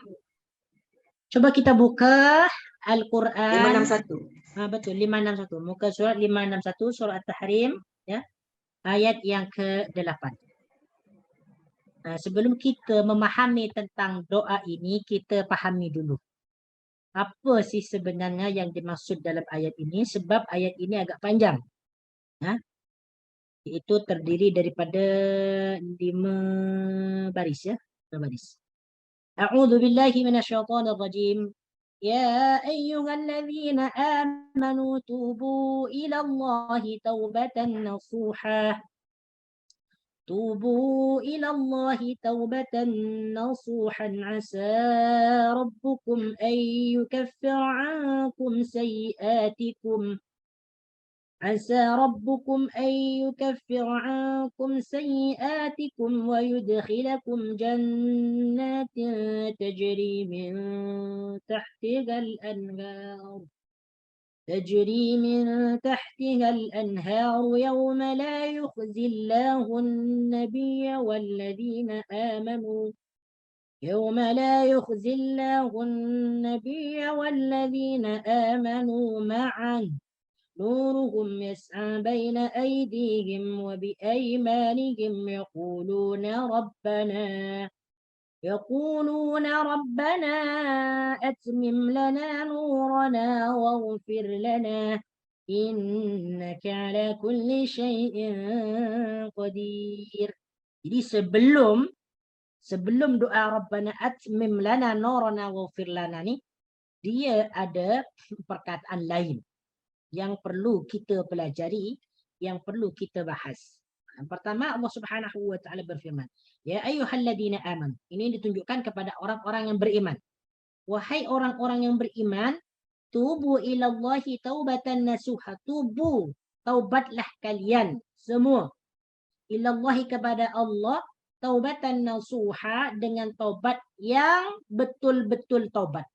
Coba kita buka Al-Qur'an. 561. Betul, 561. Muka surat 561 surah At-Tahrim ya. Ayat yang ke-8. Sebelum kita memahami tentang doa ini, kita pahami dulu. Apa sih sebenarnya yang dimaksud dalam ayat ini? Sebab ayat ini agak panjang. Iaitu terdiri daripada 5 baris ya. 5 baris. A'udzu billahi minasyaitonir rajim. Ya ayyuhalladzina amanu tubu ila Allahi taubatan nasuha. توبوا إلى الله توبة نصوحا عسى ربكم أن يكفر عنكم سيئاتكم ويدخلكم جنات تجري من تحتها الأنهار يوم لا يخزي الله النبي والذين آمنوا معه نورهم يسعى بين أيديهم وبأيمانهم يقولون ربنا أتمم لنا نورنا واغفر لنا إنك على كل شيء قدير. Jadi sebelum doa Rabbana atmim lana nurana waghfir lana ni, dia ada perkataan lain yang perlu kita pelajari, yang perlu kita bahas. Yang pertama, Allah Subhanahu wa taala berfirman, ya ayyuhalladzina amanu. Ini ditunjukkan kepada orang-orang yang beriman. Wahai orang-orang yang beriman, tubu ilallahi taubatan nasuha. Tubu, taubatlah kalian semua. Ilallahi, kepada Allah, taubatan nasuha, dengan taubat yang betul-betul taubat.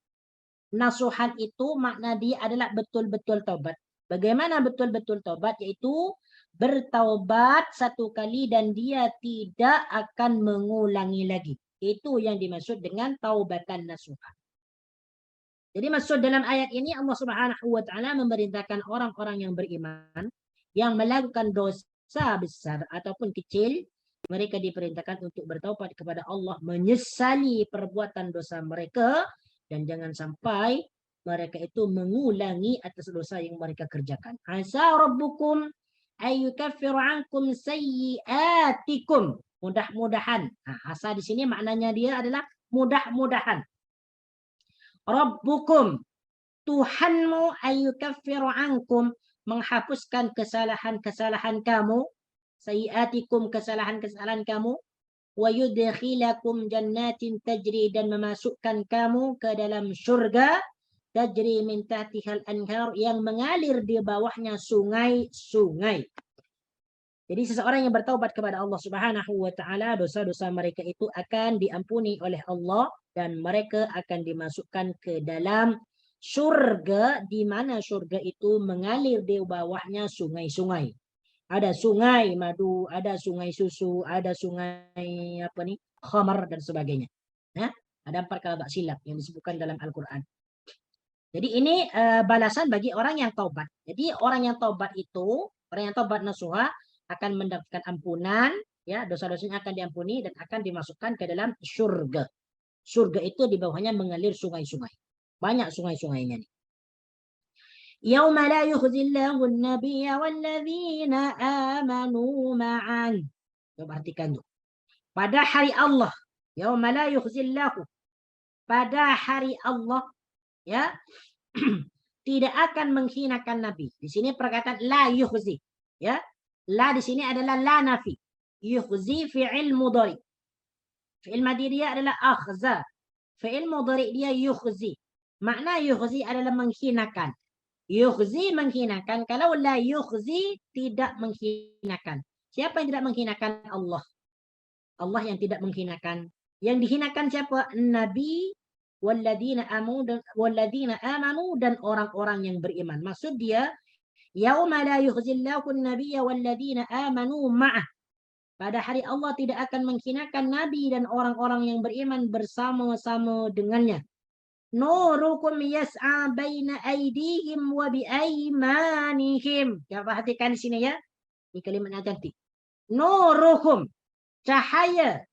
Nasuhan itu makna dia adalah betul-betul taubat. Bagaimana betul-betul taubat? Yaitu bertaubat satu kali dan dia tidak akan mengulangi lagi. Itu yang dimaksud dengan taubatan nasuha. Jadi maksud dalam ayat ini, Allah Subhanahu wa taala memerintahkan orang-orang yang beriman yang melakukan dosa besar ataupun kecil, mereka diperintahkan untuk bertaubat kepada Allah, menyesali perbuatan dosa mereka, dan jangan sampai mereka itu mengulangi atas dosa yang mereka kerjakan. Asa rabbukum ayyukaffiru ankum sayyiatikum. Mudah-mudahan. Asa di sini maknanya dia adalah mudah-mudahan. Rabbukum, Tuhanmu, ayyukaffiru ankum, menghapuskan kesalahan-kesalahan kamu, sayyiatikum, kesalahan-kesalahan kamu, wa yudkhilakum jannatin tajri, dan memasukkan kamu ke dalam syurga, tajri min tahtihal anhar, yang mengalir di bawahnya sungai-sungai. Jadi seseorang yang bertaubat kepada Allah Subhanahu wa taala, dosa-dosa mereka itu akan diampuni oleh Allah dan mereka akan dimasukkan ke dalam syurga, di mana syurga itu mengalir di bawahnya sungai-sungai. Ada sungai madu, ada sungai susu, ada sungai khamar dan sebagainya. Ada 4 kalau tak silap yang disebutkan dalam Al-Quran. Jadi ini balasan bagi orang yang taubat. Jadi orang yang taubat itu, orang yang taubat nasuha akan mendapatkan ampunan, ya, dosa-dosanya akan diampuni dan akan dimasukkan ke dalam syurga. Syurga itu di bawahnya mengalir sungai-sungai. Banyak sungai-sungainya nih. Yauma la yukhzillahu an-nabiyya walladzina amanu ma'an. Coba perhatikan tuh. Pada hari Allah, yauma la yukhzillahu, pada hari Allah, ya, tidak akan menghinakan Nabi. Di sini perkataan la yukhzi, ya. La di sini adalah la nafi. Yukhzi fi'il mudhari. Fi'il madhi dia adalah akhza. Fi'il mudhari dia yukhzi. Makna yukhzi adalah menghinakan. Yukhzi menghinakan. Kalau la yukhzi tidak menghinakan. Siapa yang tidak menghinakan? Allah. Allah yang tidak menghinakan. Yang dihinakan siapa? Nabi walladzina amanu dan orang-orang yang beriman. Maksud dia, yauma la yukhzillahu an-nabiyya walladzina amanu ma'ah. Pada hari Allah tidak akan menghinakan Nabi dan orang-orang yang beriman bersama-sama dengannya. Nurukum yas'a baina aydihim wa bi aymanihim. Ya, perhatikan di sini ya. Ini kalimat yang cantik. Nurukum, cahaya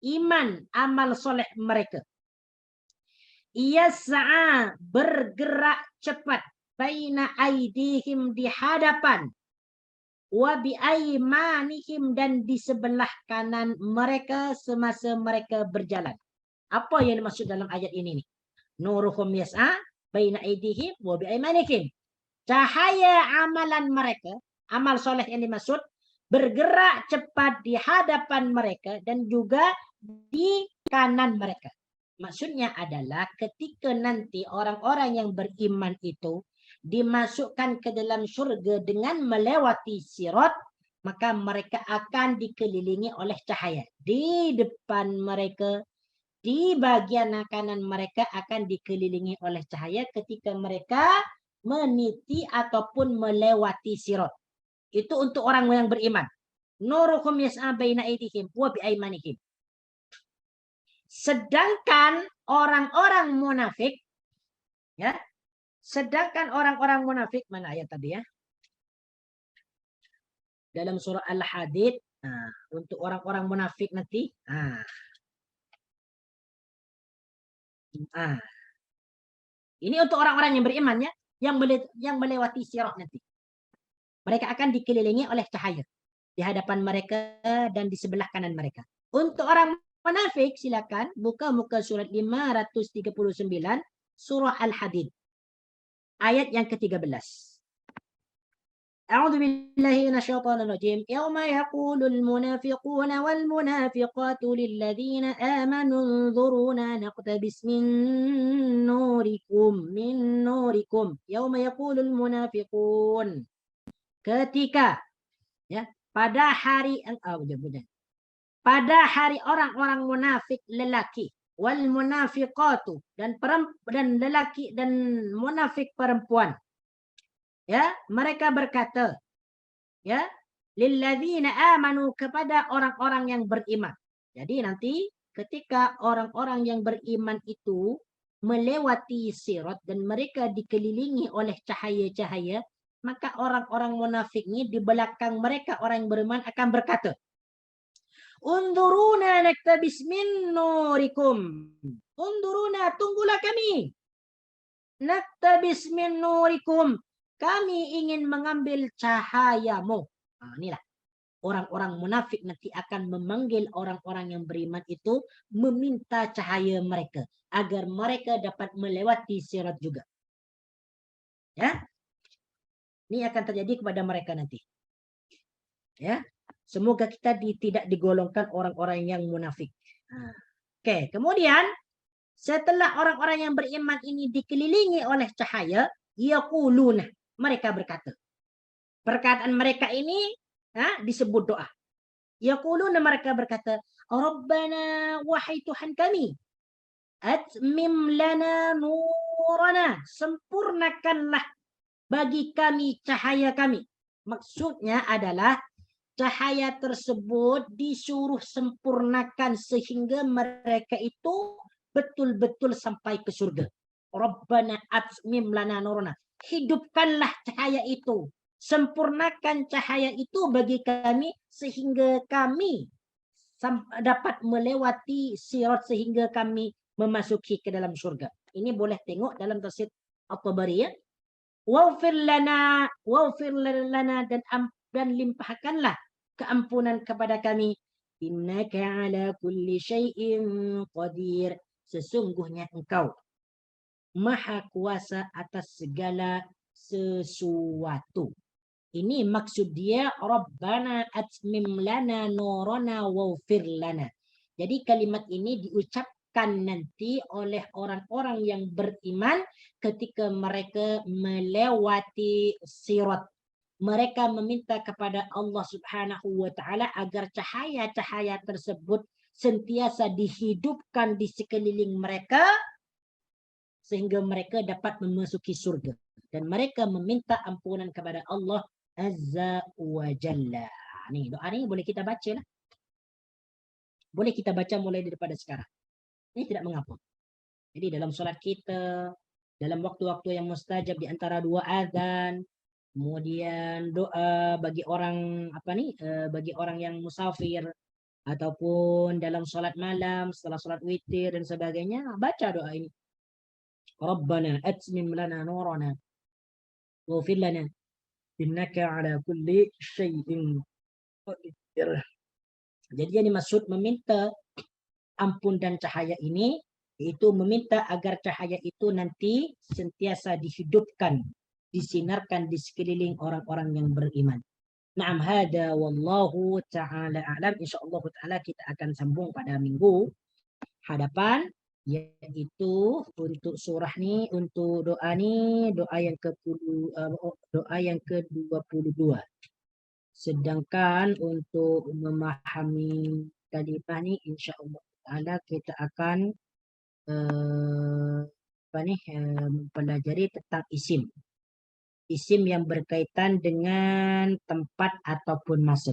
iman, amal soleh mereka. Yas'a, bergerak cepat, baina aidihim, di hadapan, wa bi aimanihim, dan di sebelah kanan mereka semasa mereka berjalan. Apa yang dimaksud dalam ayat ini nih? Nuruhum yas'a baina aidihim wa bi aimanihim. Cahaya amalan mereka, amal soleh yang dimaksud, bergerak cepat di hadapan mereka dan juga di kanan mereka. Maksudnya adalah ketika nanti orang-orang yang beriman itu dimasukkan ke dalam syurga dengan melewati sirat, maka mereka akan dikelilingi oleh cahaya. Di depan mereka, di bagian kanan mereka akan dikelilingi oleh cahaya ketika mereka meniti ataupun melewati sirat. Itu untuk orang yang beriman. Nuruhum yas'a baina aydihim wa bi aymanihim. Sedangkan orang-orang munafik, ya, sedangkan orang-orang munafik, mana ayat tadi ya? Dalam surah Al-Hadid, untuk orang-orang munafik nanti, ini untuk orang-orang yang beriman ya, yang melewati sirat nanti. Mereka akan dikelilingi oleh cahaya di hadapan mereka dan di sebelah kanan mereka. Untuk orang munafik, silakan buka muka surat 539 surah Al-Hadid ayat yang ke-13. A'udzu billahi minasyaitonir rajim. Yauma yaqulul munafiquna wal munafiqatu lil ladzina amanu unzuruna naqtabis min nurikum. Yauma yaqulul munafiqun. Ketika ya, pada hari orang-orang munafik lelaki, wal munafiqatu, dan lelaki dan munafik perempuan, ya, mereka berkata, ya, lilladzina amanu, kepada orang-orang yang beriman. Jadi nanti ketika orang-orang yang beriman itu melewati sirat dan mereka dikelilingi oleh cahaya-cahaya, maka orang-orang munafik ini di belakang mereka orang yang beriman akan berkata, Unduruna naktabis min nurikum. Unduruna, tunggulah kami. Naktabis min nurikum. Kami ingin mengambil cahayamu. Inilah. Orang-orang munafik nanti akan memanggil orang-orang yang beriman itu meminta cahaya mereka agar mereka dapat melewati sirat juga. Ya. Ini akan terjadi kepada mereka nanti. Ya. Semoga kita tidak digolongkan orang-orang yang munafik. Oke, kemudian setelah orang-orang yang beriman ini dikelilingi oleh cahaya, yaquluna, mereka berkata. Perkataan mereka ini disebut doa. Yaquluna, mereka berkata, Rabbana, wahai Tuhan kami, atmim lana nurana, sempurnakanlah bagi kami cahaya kami. Maksudnya adalah cahaya tersebut disuruh sempurnakan sehingga mereka itu betul-betul sampai ke surga. Rabbana atmim lana nurana. Hidupkanlah cahaya itu. Sempurnakan cahaya itu bagi kami sehingga kami dapat melewati sirat sehingga kami memasuki ke dalam surga. Ini boleh tengok dalam tafsir At-Tabari ya. Waghfir lana dan limpahkanlah keampunan kepada kami. Innaka ala kulli syai'in qadir. Sesungguhnya engkau maha kuasa atas segala sesuatu. Ini maksud dia, Rabbana atmim lana nurana waghfir lana. Jadi kalimat ini diucapkan nanti oleh orang-orang yang beriman ketika mereka melewati sirat. Mereka meminta kepada Allah Subhanahu wa taala agar cahaya-cahaya tersebut sentiasa dihidupkan di sekeliling mereka sehingga mereka dapat memasuki surga. Dan mereka meminta ampunan kepada Allah Azza wa Jalla. Nih, doa ini boleh kita baca lah. Boleh kita baca mulai daripada sekarang. Ini tidak mengapa. Jadi dalam solat kita, dalam waktu-waktu yang mustajab di antara dua azan, kemudian doa bagi orang bagi orang yang musafir, ataupun dalam solat malam, setelah solat witir dan sebagainya, baca doa ini. Rabbana atmim lana nurana waghfir lana innaka ala kulli syai'in qadir. Jadi yang dimaksud meminta ampun dan cahaya ini, yaitu meminta agar cahaya itu nanti sentiasa dihidupkan, disinarkan di sekeliling orang-orang yang beriman. Naam, hada wallahu ta'ala a'lam. InsyaAllah ta'ala kita akan sambung pada minggu hadapan, yaitu untuk surah ni, untuk doa ni, doa yang ke-22. Sedangkan untuk memahami kalimah ni, insyaAllah ta'ala kita akan mempelajari tentang isim. Isim yang berkaitan dengan tempat ataupun masa,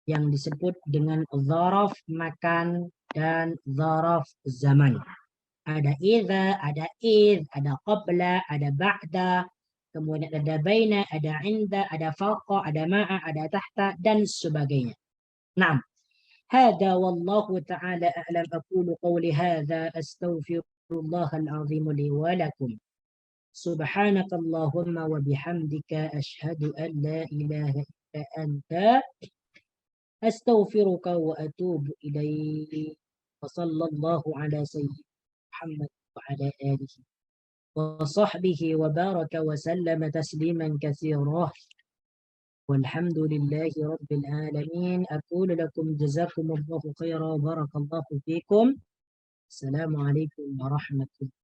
yang disebut dengan zaraf makan dan zaraf zaman. Ada idza, ada id, ada qabla, ada ba'da, kemudian ada baina, ada inda, ada fawqa, ada ma'a, ada tahta dan sebagainya. Naam. Hada wallahu ta'ala a'lam. Aqulu qawli hadha astaghfirullahal azim li wa lakum. سبحانك اللهم وبحمدك أشهد أن لا إله إلا أنت أستغفرك وأتوب إليك وصلى الله على سيدنا محمد وعلى آله وصحبه وبارك وسلم تسليما كثيرا والحمد لله رب العالمين. أقول لكم جزاكم الله خيرا، بارك الله فيكم. السلام عليكم ورحمة الله.